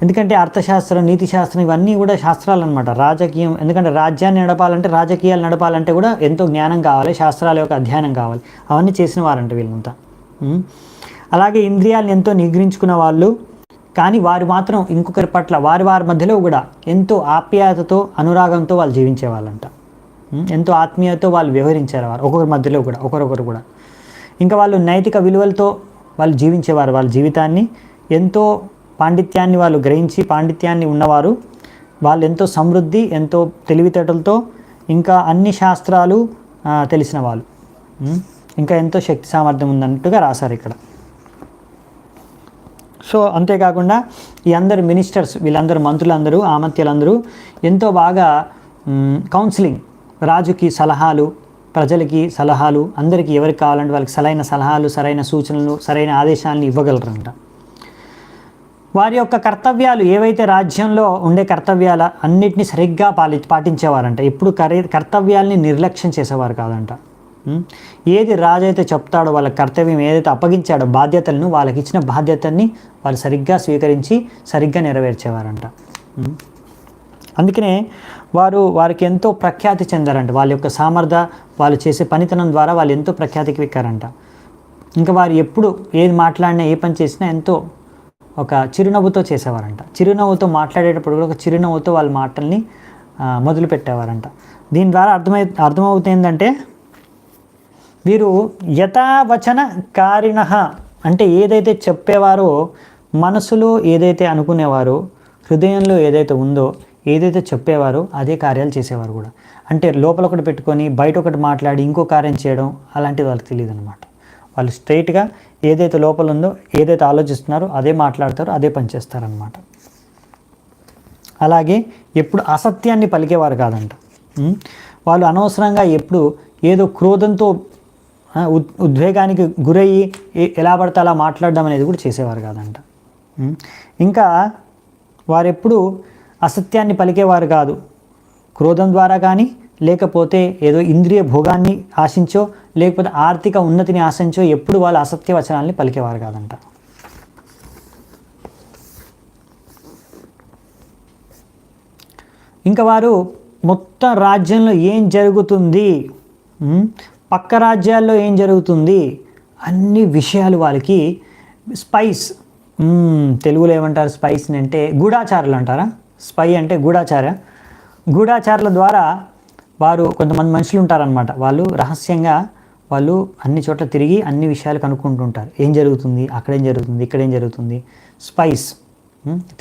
ఎందుకంటే అర్థశాస్త్రం, నీతిశాస్త్రం ఇవన్నీ కూడా శాస్త్రాలు అనమాట. రాజకీయం, ఎందుకంటే రాజ్యాన్ని నడపాలంటే, రాజకీయాలు నడపాలంటే కూడా ఎంతో జ్ఞానం కావాలి, శాస్త్రాల యొక్క అధ్యయనం కావాలి. అవన్నీ చేసిన వారంట వీళ్ళంతా. అలాగే ఇంద్రియాలను ఎంతో నిగ్రహించుకున్న వాళ్ళు, కానీ వారు మాత్రం ఇంకొకరి పట్ల వారి మధ్యలో కూడా ఎంతో ఆప్యాయతతో, అనురాగంతో వాళ్ళు జీవించేవాళ్ళంట. ఎంతో ఆత్మీయతతో వాళ్ళు వ్యవహరించారు వారు ఒకరి మధ్యలో కూడా, ఒకరొకరు కూడా. ఇంకా వాళ్ళు నైతిక విలువలతో వాళ్ళు జీవించేవారు. వాళ్ళ జీవితాన్ని ఎంతో పాండిత్యాన్ని వాళ్ళు గ్రహించి, పాండిత్యాన్ని ఉన్నవారు. వాళ్ళు ఎంతో సమృద్ధి, ఎంతో తెలివితేటలతో, ఇంకా అన్ని శాస్త్రాలు తెలిసిన వాళ్ళు, ఇంకా ఎంతో శక్తి సామర్థ్యం ఉందన్నట్టుగా రాశారు ఇక్కడ. సో అంతేకాకుండా ఈ అందరు మినిస్టర్స్, వీళ్ళందరూ మంత్రులందరూ, ఆమత్యులందరూ ఎంతో బాగా కౌన్సిలింగ్, రాజుకి సలహాలు, ప్రజలకి సలహాలు, అందరికీ ఎవరికి కావాలంటే వాళ్ళకి సరైన సలహాలు, సరైన సూచనలు, సరైన ఆదేశాలను ఇవ్వగలరంట. వారి యొక్క కర్తవ్యాలు ఏవైతే రాజ్యంలో ఉండే కర్తవ్యాల అన్నిటినీ సరిగ్గా పాటించేవారంట. ఎప్పుడు కర్తవ్యాల్ని నిర్లక్ష్యం చేసేవారు కాదంట. ఏది రాజు అయితే చెప్తాడో, వాళ్ళ కర్తవ్యం ఏదైతే అప్పగించాడో బాధ్యతలను, వాళ్ళకి ఇచ్చిన బాధ్యతల్ని వాళ్ళు సరిగ్గా స్వీకరించి సరిగ్గా నెరవేర్చేవారంట. అందుకనే వారికి ఎంతో ప్రఖ్యాతి చెందారంట. వాళ్ళ యొక్క సామర్థ్య, వాళ్ళు చేసే పనితనం ద్వారా వాళ్ళు ఎంతో ప్రఖ్యాతికి ఎక్కారంట. ఇంకా వారు ఎప్పుడు ఏది మాట్లాడినా, ఏ పని చేసినా ఎంతో ఒక చిరునవ్వుతో చేసేవారంట. చిరునవ్వుతో మాట్లాడేటప్పుడు కూడా ఒక చిరునవ్వుతో వాళ్ళ మాటల్ని మొదలు పెట్టేవారంట. దీని ద్వారా అర్థమవుతుంది ఏంటంటే వీరు యథావచన కారిణ, అంటే ఏదైతే చెప్పేవారో, మనసులో ఏదైతే అనుకునేవారో, హృదయంలో ఏదైతే ఉందో, ఏదైతే చెప్పేవారో అదే కార్యాలు చేసేవారు కూడా. అంటే లోపల ఒకటి పెట్టుకొని బయట ఒకటి మాట్లాడి ఇంకో కార్యం చేయడం అలాంటిది వాళ్ళకి తెలియదు అనమాట. వాళ్ళు స్ట్రైట్గా ఏదైతే లోపల ఉందో, ఏదైతే ఆలోచిస్తున్నారో అదే మాట్లాడతారో, అదే పనిచేస్తారనమాట. అలాగే ఎప్పుడు అసత్యాన్ని పలికేవారు కాదంట. వాళ్ళు అనవసరంగా ఎప్పుడు ఏదో క్రోధంతో, ఉద్వేగానికి గురయ్యి ఎలా పడితే అలా మాట్లాడడం అనేది కూడా చేసేవారు కాదంట. ఇంకా వారెప్పుడు అసత్యాన్ని పలికేవారు కాదు. క్రోధం ద్వారా కానీ, లేకపోతే ఏదో ఇంద్రియ భోగాన్ని ఆశించో, లేకపోతే ఆర్థిక ఉన్నతిని ఆశించో ఎప్పుడు వాళ్ళు అసత్య వచనాల్ని పలికేవారు కాదంట. ఇంకా వారు మొత్తం రాజ్యంలో ఏం జరుగుతుంది, పక్క రాజ్యాల్లో ఏం జరుగుతుంది, అన్ని విషయాలు వాళ్ళకి స్పైస్, తెలుగులో ఏమంటారు స్పైస్ని అంటే గూఢాచారులు అంటారా. స్పై అంటే గూఢాచారుల ద్వారా వారు కొంతమంది మనుషులు ఉంటారనమాట. వాళ్ళు రహస్యంగా వాళ్ళు అన్ని చోట్ల తిరిగి అన్ని విషయాలు కనుక్కుంటుంటారు. ఏం జరుగుతుంది, అక్కడేం జరుగుతుంది, ఇక్కడేం జరుగుతుంది. స్పైస్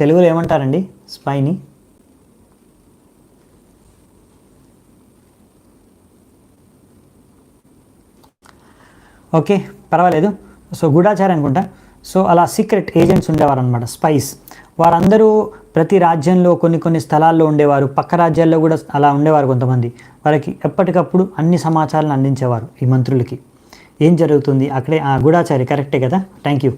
తెలుగులో ఏమంటారండి స్పైని? ఓకే, పర్వాలేదు. సో గూఢాచారి అనుకుంటా. సో అలా సీక్రెట్ ఏజెంట్స్ ఉండేవారు అనమాట, స్పైస్. వారందరూ ప్రతి రాజ్యంలో కొన్ని స్థలాల్లో ఉండేవారు, పక్క రాజ్యాల్లో కూడా అలా ఉండేవారు కొంతమంది. వారికి ఎప్పటికప్పుడు అన్ని సమాచారాలను అందించేవారు ఈ మంత్రులకి. ఏం జరుగుతుంది అక్కడే, గూఢాచారి కరెక్టే కదా, థ్యాంక్ యూ.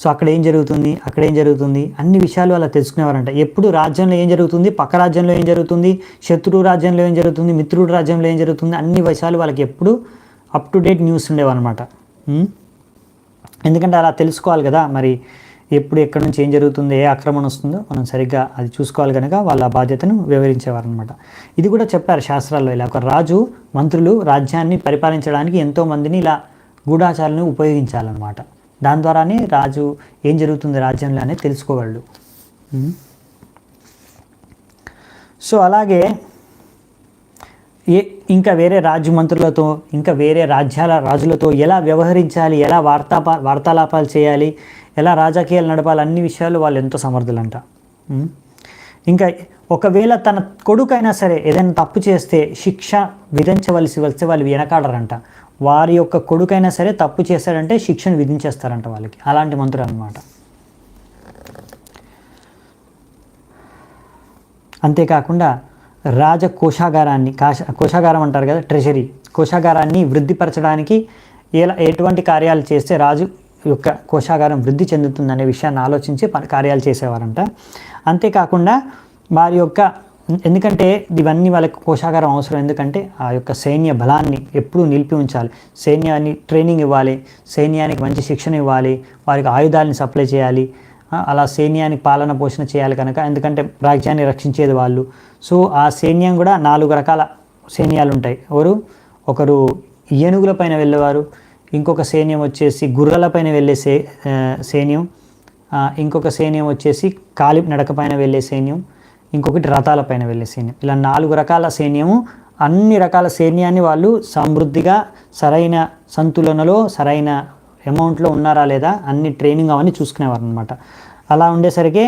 సో అక్కడ ఏం జరుగుతుంది, అక్కడ ఏం జరుగుతుంది, అన్ని విషయాలు అలా తెలుసుకునేవారంట. ఎప్పుడు రాజ్యంలో ఏం జరుగుతుంది, పక్క రాజ్యంలో ఏం జరుగుతుంది, శత్రువు రాజ్యంలో ఏం జరుగుతుంది, మిత్రుడు రాజ్యంలో ఏం జరుగుతుంది, అన్ని విషయాలు వాళ్ళకి ఎప్పుడు అప్ టు డేట్ న్యూస్ ఉండేవన్నమాట. ఎందుకంటే అలా తెలుసుకోవాలి కదా, మరి ఎప్పుడు ఎక్కడి నుంచి ఏం జరుగుతుందో, ఏ ఆక్రమణ వస్తుందో మనం సరిగ్గా అది చూసుకోవాలి కనుక వాళ్ళ బాధ్యతను వివరించేవారనమాట. ఇది కూడా చెప్పారు శాస్త్రాల్లో. ఇలా ఒక రాజు, మంత్రులు రాజ్యాన్ని పరిపాలించడానికి ఎంతోమందిని ఇలా గూఢాచారులను ఉపయోగించాలన్నమాట. దాని ద్వారానే రాజు ఏం జరుగుతుంది రాజ్యంలో అనేది తెలుసుకోగలడు. సో అలాగే ఇంకా వేరే రాజ్య మంత్రులతో, ఇంకా వేరే రాజ్యాల రాజులతో ఎలా వ్యవహరించాలి, ఎలా వార్తాలాపాలు చేయాలి, ఎలా రాజకీయాలు నడపాలి, అన్ని విషయాలు వాళ్ళు ఎంతో సమర్థులంట. ఇంకా ఒకవేళ తన కొడుకైనా సరే ఏదైనా తప్పు చేస్తే శిక్ష విధించవలసి వస్తే వాళ్ళు వెనకాడరంట. వారి యొక్క కొడుకైనా సరే తప్పు చేశాడంటే శిక్షను విధించేస్తారంట వాళ్ళకి. అలాంటి మంత్రులు అన్నమాట. అంతేకాకుండా కోశాగారాన్ని కోశాగారం అంటారు కదా, ట్రెజరీ, కోశాగారాన్ని వృద్ధిపరచడానికి ఎటువంటి కార్యాలు చేస్తే రాజు యొక్క కోశాగారం వృద్ధి చెందుతుందనే విషయాన్ని ఆలోచించి కార్యాలు చేసేవారంట. అంతేకాకుండా వారి యొక్క, ఎందుకంటే ఇవన్నీ వాళ్ళకి కోశాగారం అవసరం, ఎందుకంటే ఆ యొక్క సైన్య బలాన్ని ఎప్పుడూ నిలిపి ఉంచాలి, సైన్యాన్ని ట్రైనింగ్ ఇవ్వాలి, సైన్యానికి మంచి శిక్షణ ఇవ్వాలి, వారికి ఆయుధాలని సప్లై చేయాలి, అలా సైన్యానికి పాలన పోషణ చేయాలి కనుక, ఎందుకంటే రాజ్యాన్ని రక్షించేది వాళ్ళు. సో ఆ సైన్యం కూడా 4 రకాల సైన్యాలు ఉంటాయి. ఒకరు ఏనుగుల పైన వెళ్ళేవారు, ఇంకొక సైన్యం వచ్చేసి గుర్రాల పైన వెళ్ళే సైన్యం, ఇంకొక సైన్యం వచ్చేసి కాలి నడక పైన వెళ్ళే సైన్యం, ఇంకొకటి రథాల పైన వెళ్ళే సైన్యం. ఇలా 4 రకాల సైన్యము. అన్ని రకాల సైన్యాన్ని వాళ్ళు సమృద్ధిగా సరైన సంతులనలో సరైన అమౌంట్లో ఉన్నారా లేదా అన్ని ట్రైనింగ్ అవన్నీ చూసుకునేవారు అనమాట. అలా ఉండేసరికి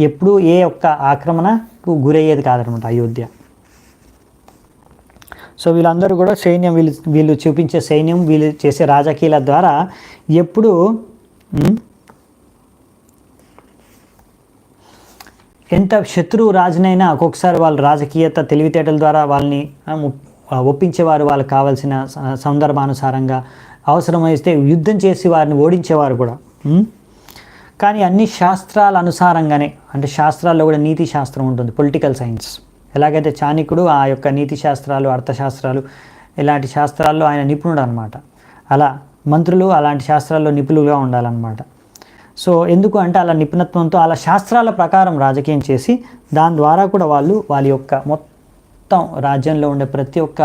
ఎప్పుడు ఏ ఒక్క ఆక్రమణకు గురయ్యేది కాదనమాట అయోధ్య. సో వీళ్ళందరూ కూడా సైన్యం, వీళ్ళు చూపించే సైన్యం, వీళ్ళు చేసే రాజకీయాల ద్వారా ఎప్పుడు ఎంత శత్రువు రాజునైనా ఒక్కొక్కసారి వాళ్ళు రాజకీయత తెలివితేటల ద్వారా వాళ్ళని ఒప్పించేవారు, వాళ్ళకి కావాల్సిన సందర్భానుసారంగా. అవసరమైతే యుద్ధం చేసి వారిని ఓడించేవారు కూడా. కానీ అన్ని శాస్త్రాల అనుసారంగానే, అంటే శాస్త్రాల్లో కూడా నీతి శాస్త్రం ఉంటుంది, పొలిటికల్ సైన్స్. ఎలాగైతే చాణక్యుడు ఆ యొక్క నీతి శాస్త్రాలు, అర్థశాస్త్రాలు, ఇలాంటి శాస్త్రాల్లో ఆయన నిపుణుడు అనమాట. అలా మంత్రులు అలాంటి శాస్త్రాల్లో నిపుణులుగా ఉండాలన్నమాట. సో ఎందుకు అంటే అలా నిపుణత్వంతో అలా శాస్త్రాల ప్రకారం రాజకీయం చేసి దాని ద్వారా కూడా వాళ్ళ యొక్క మొత్తం రాజ్యంలో ఉండే ప్రతి ఒక్క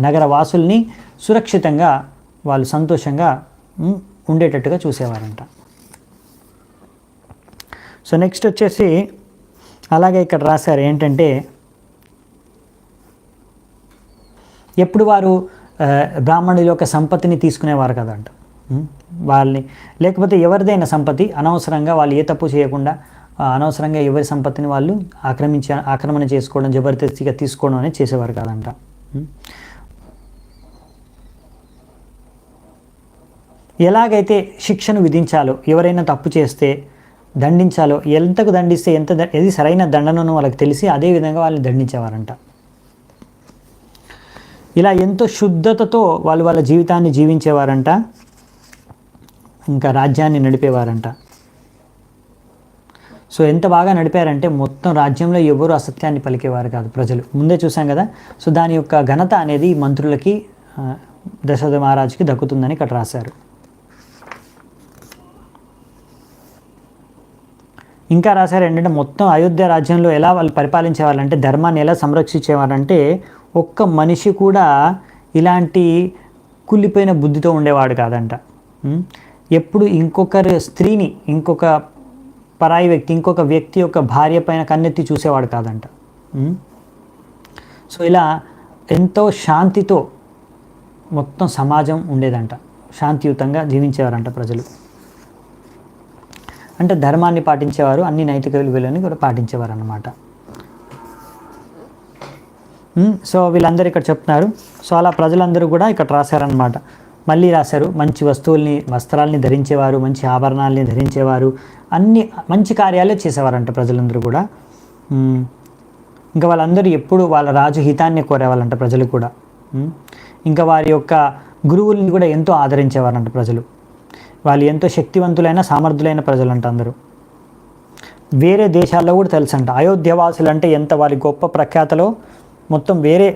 నగర వాసుల్ని సురక్షితంగా వాళ్ళు సంతోషంగా ఉండేటట్టుగా చూసేవారంట. సో నెక్స్ట్ వచ్చేసి అలాగే ఇక్కడ రాశారు ఏంటంటే, ఎప్పుడు వారు బ్రాహ్మణుల యొక్క సంపత్తిని తీసుకునేవారు కదంట వాళ్ళని, లేకపోతే ఎవరిదైనా సంపత్తి అనవసరంగా వాళ్ళు ఏ తప్పు చేయకుండా అనవసరంగా ఎవరి సంపత్తిని వాళ్ళు ఆక్రమణ చేసుకోవడం, జబర్దస్తిగా తీసుకోవడం అనేది చేసేవారు కాదంట. ఎలాగైతే శిక్షను విధించాలో, ఎవరైనా తప్పు చేస్తే దండించాలో, ఎంతకు దండిస్తే ఏది సరైన దండనను వాళ్ళకి తెలిసి అదే విధంగా వాళ్ళని దండించేవారంట. ఇలా ఎంతో శుద్ధతతో వాళ్ళ జీవితాన్ని జీవించేవారంట, ఇంకా రాజ్యాన్ని నడిపేవారంట. సో ఎంత బాగా నడిపారంటే మొత్తం రాజ్యంలో ఎవరు అసత్యాన్ని పలికేవారు కాదు ప్రజలు. ముందే చూసాం కదా. సో దాని యొక్క ఘనత అనేది మంత్రులకి, దశరథ మహారాజుకి దక్కుతుందని ఇక్కడ రాశారు. ఇంకా రాశారు ఏంటంటే, మొత్తం అయోధ్య రాజ్యంలో ఎలా వాళ్ళు పరిపాలించేవాళ్ళంటే, ధర్మాన్ని ఎలా సంరక్షించేవారంటే, ఒక్క మనిషి కూడా ఇలాంటి కుళ్ళిపోయిన బుద్ధితో ఉండేవాడు కాదంట. ఎప్పుడు ఇంకొకరి స్త్రీని, ఇంకొక పరాయి వ్యక్తి, ఇంకొక వ్యక్తి యొక్క భార్య పైన కన్నెత్తి చూసేవాడు కాదంట. సో ఇలా ఎంతో శాంతితో మొత్తం సమాజం ఉండేదంట, శాంతియుతంగా జీవించేవారంట ప్రజలు. అంటే ధర్మాన్ని పాటించేవారు, అన్ని నైతిక విలువలని కూడా పాటించేవారు అన్నమాట. సో వీళ్ళందరూ ఇక్కడ చెప్తున్నారు. సో అలా ప్రజలందరూ కూడా ఇక్కడ రాశారనమాట. మళ్ళీ రాశారు, మంచి వస్త్రాల్ని ధరించేవారు, మంచి ఆభరణాలని ధరించేవారు, అన్ని మంచి కార్యాలే చేసేవారంట ప్రజలందరూ కూడా. ఇంకా వాళ్ళందరూ ఎప్పుడు వాళ్ళ రాజు హితాన్ని కోరేవాళ్ళంట ప్రజలు కూడా. ఇంకా వారి యొక్క గురువుల్ని కూడా ఎంతో ఆదరించేవారంట ప్రజలు. వాళ్ళు ఎంతో శక్తివంతులైన సామర్థ్యులైన ప్రజలంట అందరూ. వేరే దేశాల్లో కూడా తెలుసంట అయోధ్యవాసులు అంటే ఎంత వారి గొప్ప ప్రఖ్యాతలో మొత్తం వేరే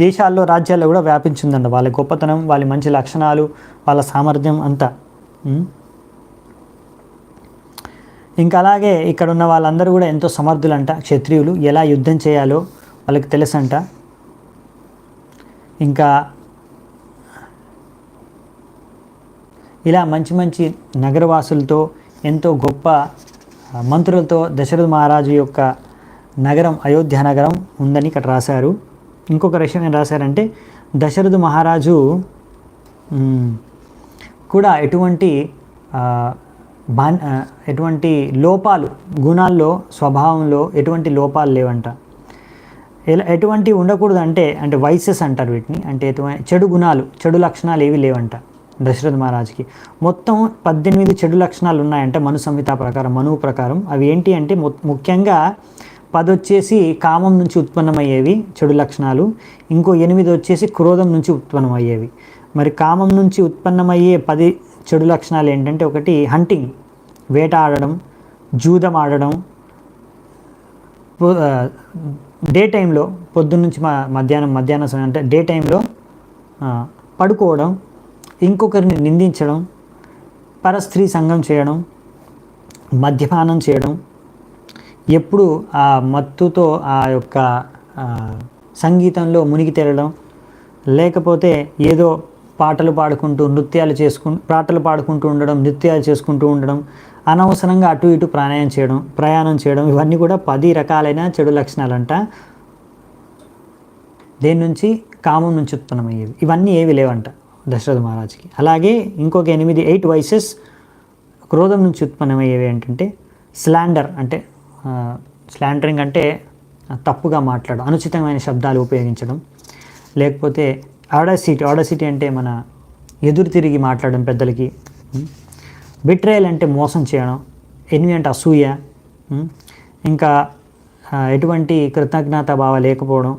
దేశాల్లో రాజ్యాల్లో కూడా వ్యాపించిందంట వాళ్ళ గొప్పతనం, వాళ్ళ మంచి లక్షణాలు, వాళ్ళ సామర్థ్యం అంతా. ఇంకా అలాగే ఇక్కడ ఉన్న వాళ్ళందరూ కూడా ఎంతో సమర్థులంట. క్షత్రియులు ఎలా యుద్ధం చేయాలో వాళ్ళకి తెలుసంట. ఇంకా ఇలా మంచి మంచి నగరవాసులతో ఎంతో గొప్ప మంత్రులతో దశరథ మహారాజు యొక్క నగరం అయోధ్య నగరం ఉందని ఇక్కడ రాశారు. ఇంకొక విషయం ఏం రాశారంటే దశరథ మహారాజు కూడా ఎటువంటి లోపాలు, గుణాల్లో స్వభావంలో ఎటువంటి లోపాలు లేవంట. ఎటువంటి ఉండకూడదు అంటే వైసెస్ అంటారు వీటిని. అంటే చెడు గుణాలు, చెడు లక్షణాలు ఏవి లేవంట దశరథ మహారాజుకి. మొత్తం 18 చెడు లక్షణాలు ఉన్నాయంట మను సంహిత ప్రకారం, మనువు ప్రకారం. అవి ఏంటి అంటే ముఖ్యంగా 10 వచ్చేసి కామం నుంచి ఉత్పన్నమయ్యేవి చెడు లక్షణాలు, ఇంకో 8 వచ్చేసి క్రోధం నుంచి ఉత్పన్నమయ్యేవి. మరి కామం నుంచి ఉత్పన్నమయ్యే 10 చెడు లక్షణాలు ఏంటంటే, ఒకటి హంటింగ్, వేట ఆడడం, జూదం ఆడడం, డే టైంలో పొద్దున్నుంచి మధ్యాహ్నం సమయం అంటే డే టైంలో పడుకోవడం, ఇంకొకరిని నిందించడం, పరస్త్రీ సంఘం చేయడం, మద్యపానం చేయడం, ఎప్పుడు ఆ మత్తుతో ఆ యొక్క సంగీతంలో మునిగి తేలడం, లేకపోతే ఏదో పాటలు పాడుకుంటూ ఉండడం, నృత్యాలు చేసుకుంటూ ఉండడం, అనవసరంగా అటు ఇటు ప్రయాణం చేయడం, ఇవన్నీ కూడా 10 రకాలైన చెడు లక్షణాలంట. దేని నుంచి? కామం నుంచి ఉత్పన్నమయ్యేవి. ఇవన్నీ ఏవి లేవంట దశరథ మహారాజుకి. అలాగే ఇంకొక 8 వైసెస్ క్రోధం నుంచి ఉత్పన్నమయ్యేవి ఏంటంటే స్లాండర్, అంటే స్లాండరింగ్ అంటే తప్పుగా మాట్లాడడం, అనుచితమైన శబ్దాలు ఉపయోగించడం, లేకపోతే ఆడసిటీ అంటే మన ఎదురు తిరిగి మాట్లాడడం పెద్దలకి, బిట్రేయల్ అంటే మోసం చేయడం, ఎనిమి అంటే అసూయ, ఇంకా ఎటువంటి కృతజ్ఞత భావం లేకపోవడం,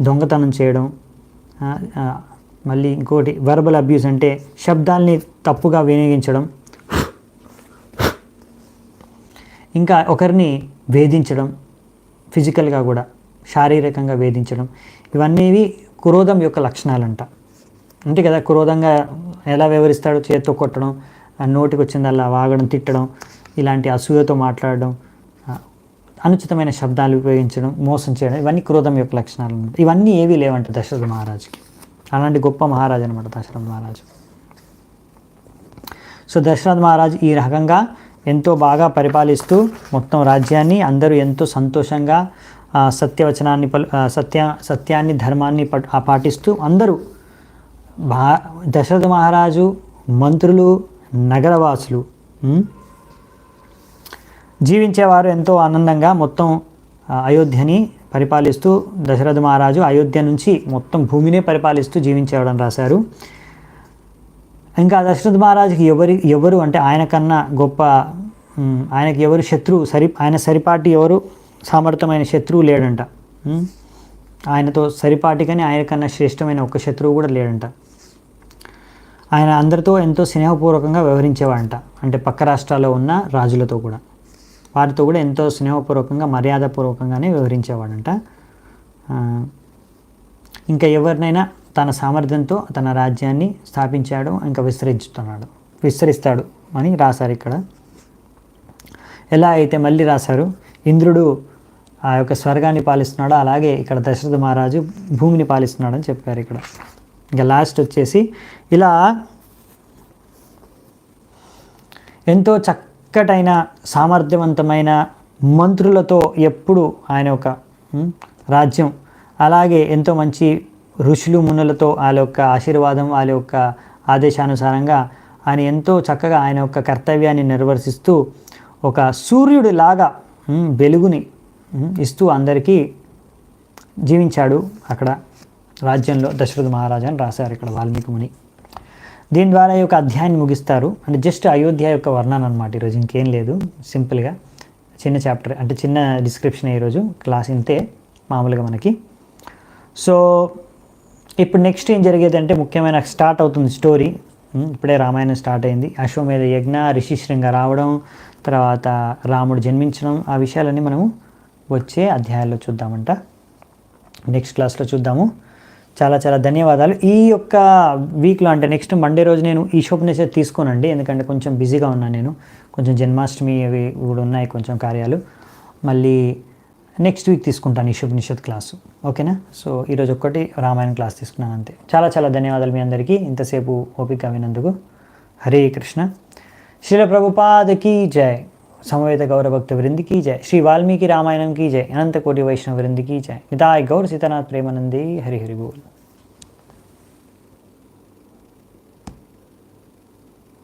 దొంగతనం చేయడం, మళ్ళీ ఇంకోటి వర్బల్ అబ్యూస్ అంటే శబ్దాల్ని తప్పుగా వినియోగించడం, ఇంకా ఒకరిని వేధించడం, ఫిజికల్గా కూడా శారీరకంగా వేధించడం, ఇవన్నీ క్రోధం యొక్క లక్షణాలంట. అంతే కదా, క్రోధంగా ఎలా వ్యవహరిస్తాడో, చేత్తో కొట్టడం, నోటికి వచ్చిందల్లా వాగడం, తిట్టడం, ఇలాంటి అసూయతో మాట్లాడడం, అనుచితమైన శబ్దాలు ఉపయోగించడం, మోసం చేయడం, ఇవన్నీ క్రోధం యొక్క లక్షణాలు. ఇవన్నీ ఏవీ లేవంట దశరథ మహారాజుకి. అలాంటి గొప్ప మహారాజు అనమాట దశరథ మహారాజు. సో దశరథ మహారాజు ఈ రకంగా ఎంతో బాగా పరిపాలిస్తూ మొత్తం రాజ్యాన్ని అందరూ ఎంతో సంతోషంగా సత్యాన్ని ధర్మాన్ని పాటిస్తూ అందరూ దశరథ మహారాజు, మంత్రులు, నగరవాసులు జీవించేవారు ఎంతో ఆనందంగా మొత్తం అయోధ్యని పరిపాలిస్తూ. దశరథ మహారాజు అయోధ్య నుంచి మొత్తం భూమినే పరిపాలిస్తూ జీవించేవాడని రాశారు. ఇంకా దశరథ మహారాజుకి ఎవరు అంటే ఆయనకన్నా గొప్ప, ఆయనకి ఎవరు శత్రువు ఆయన సరిపాటి ఎవరు సామర్థ్యమైన శత్రువు లేడంట. ఆయనతో సరిపాటిగానే ఆయనకన్నా శ్రేష్టమైన ఒక్క శత్రువు కూడా లేడంట. ఆయన అందరితో ఎంతో స్నేహపూర్వకంగా వ్యవహరించేవాడంట. అంటే పక్క రాష్ట్రాల్లో ఉన్న రాజులతో కూడా, వారితో కూడా ఎంతో స్నేహపూర్వకంగా మర్యాదపూర్వకంగానే వ్యవహరించేవాడంట. ఇంకా ఎవరినైనా తన సామర్థ్యంతో తన రాజ్యాన్ని స్థాపించాడు, ఇంకా విస్తరిస్తాడు అని రాశారు ఇక్కడ. ఎలా అయితే మళ్ళీ రాశారు, ఇంద్రుడు ఆ యొక్క స్వర్గాన్ని పాలిస్తున్నాడు, అలాగే ఇక్కడ దశరథ మహారాజు భూమిని పాలిస్తున్నాడు అని చెప్పారు ఇక్కడ. ఇంకా లాస్ట్ వచ్చేసి ఇలా ఎంతో చక్కటైన సామర్థ్యవంతమైన మంత్రులతో ఎప్పుడు ఆయన ఒక రాజ్యం, అలాగే ఎంతో మంచి ఋషులు మునులతో వాళ్ళ యొక్క ఆశీర్వాదం, వాళ్ళ యొక్క ఆదేశానుసారంగా ఆయన ఎంతో చక్కగా ఆయన యొక్క కర్తవ్యాన్ని నిర్వర్తిస్తూ ఒక సూర్యుడి లాగా వెలుగుని ఇస్తూ అందరికీ జీవించాడు అక్కడ రాజ్యంలో దశరథ మహారాజు అని రాశారు ఇక్కడ వాల్మీకి ముని. దీని ద్వారా ఈ యొక్క అధ్యాయాన్ని ముగిస్తారు. అంటే జస్ట్ అయోధ్య యొక్క వర్ణన అనమాట ఈరోజు, ఇంకేం లేదు. సింపుల్గా చిన్న చాప్టర్, అంటే చిన్న డిస్క్రిప్షన్ ఈరోజు క్లాస్ ఇంతే మామూలుగా మనకి. సో ఇప్పుడు నెక్స్ట్ ఏం జరిగేది అంటే ముఖ్యమైన స్టార్ట్ అవుతుంది స్టోరీ. ఇప్పుడే రామాయణం స్టార్ట్ అయింది. అశ్వమేధ యజ్ఞ, రిషిశృంగ రావడం, తర్వాత రాముడు జన్మించడం, ఆ విషయాలన్నీ మనము వచ్చే అధ్యాయాల్లో చూద్దామంట. నెక్స్ట్ క్లాస్లో చూద్దాము. చాలా చాలా ధన్యవాదాలు. ఈ యొక్క వీక్లో అంటే నెక్స్ట్ మండే రోజు నేను ఈశోపనిషత్ తీసుకోనండి, ఎందుకంటే కొంచెం బిజీగా ఉన్నాను నేను. కొంచెం జన్మాష్టమి అవి కూడా ఉన్నాయి కొంచెం కార్యాలు. మళ్ళీ నెక్స్ట్ వీక్ తీసుకుంటాను ఈశోపనిషత్ క్లాసు, ఓకేనా. సో ఈరోజు ఒక్కటి రామాయణ క్లాస్ తీసుకున్నాను అంతే. చాలా చాలా ధన్యవాదాలు మీ అందరికీ ఇంతసేపు ఓపిక వినందుకు. హరే కృష్ణ. శ్రీల ప్రభుపాద కీ జై, సమవేత గౌర భక్త వృంది की जय, श्री वाल्मीकि रामायणम की जय, अनंत कोटि वैष्णव वृंद की जय, निताय गौर सीतानाथ प्रेमानंदे, हरि हरि बोल.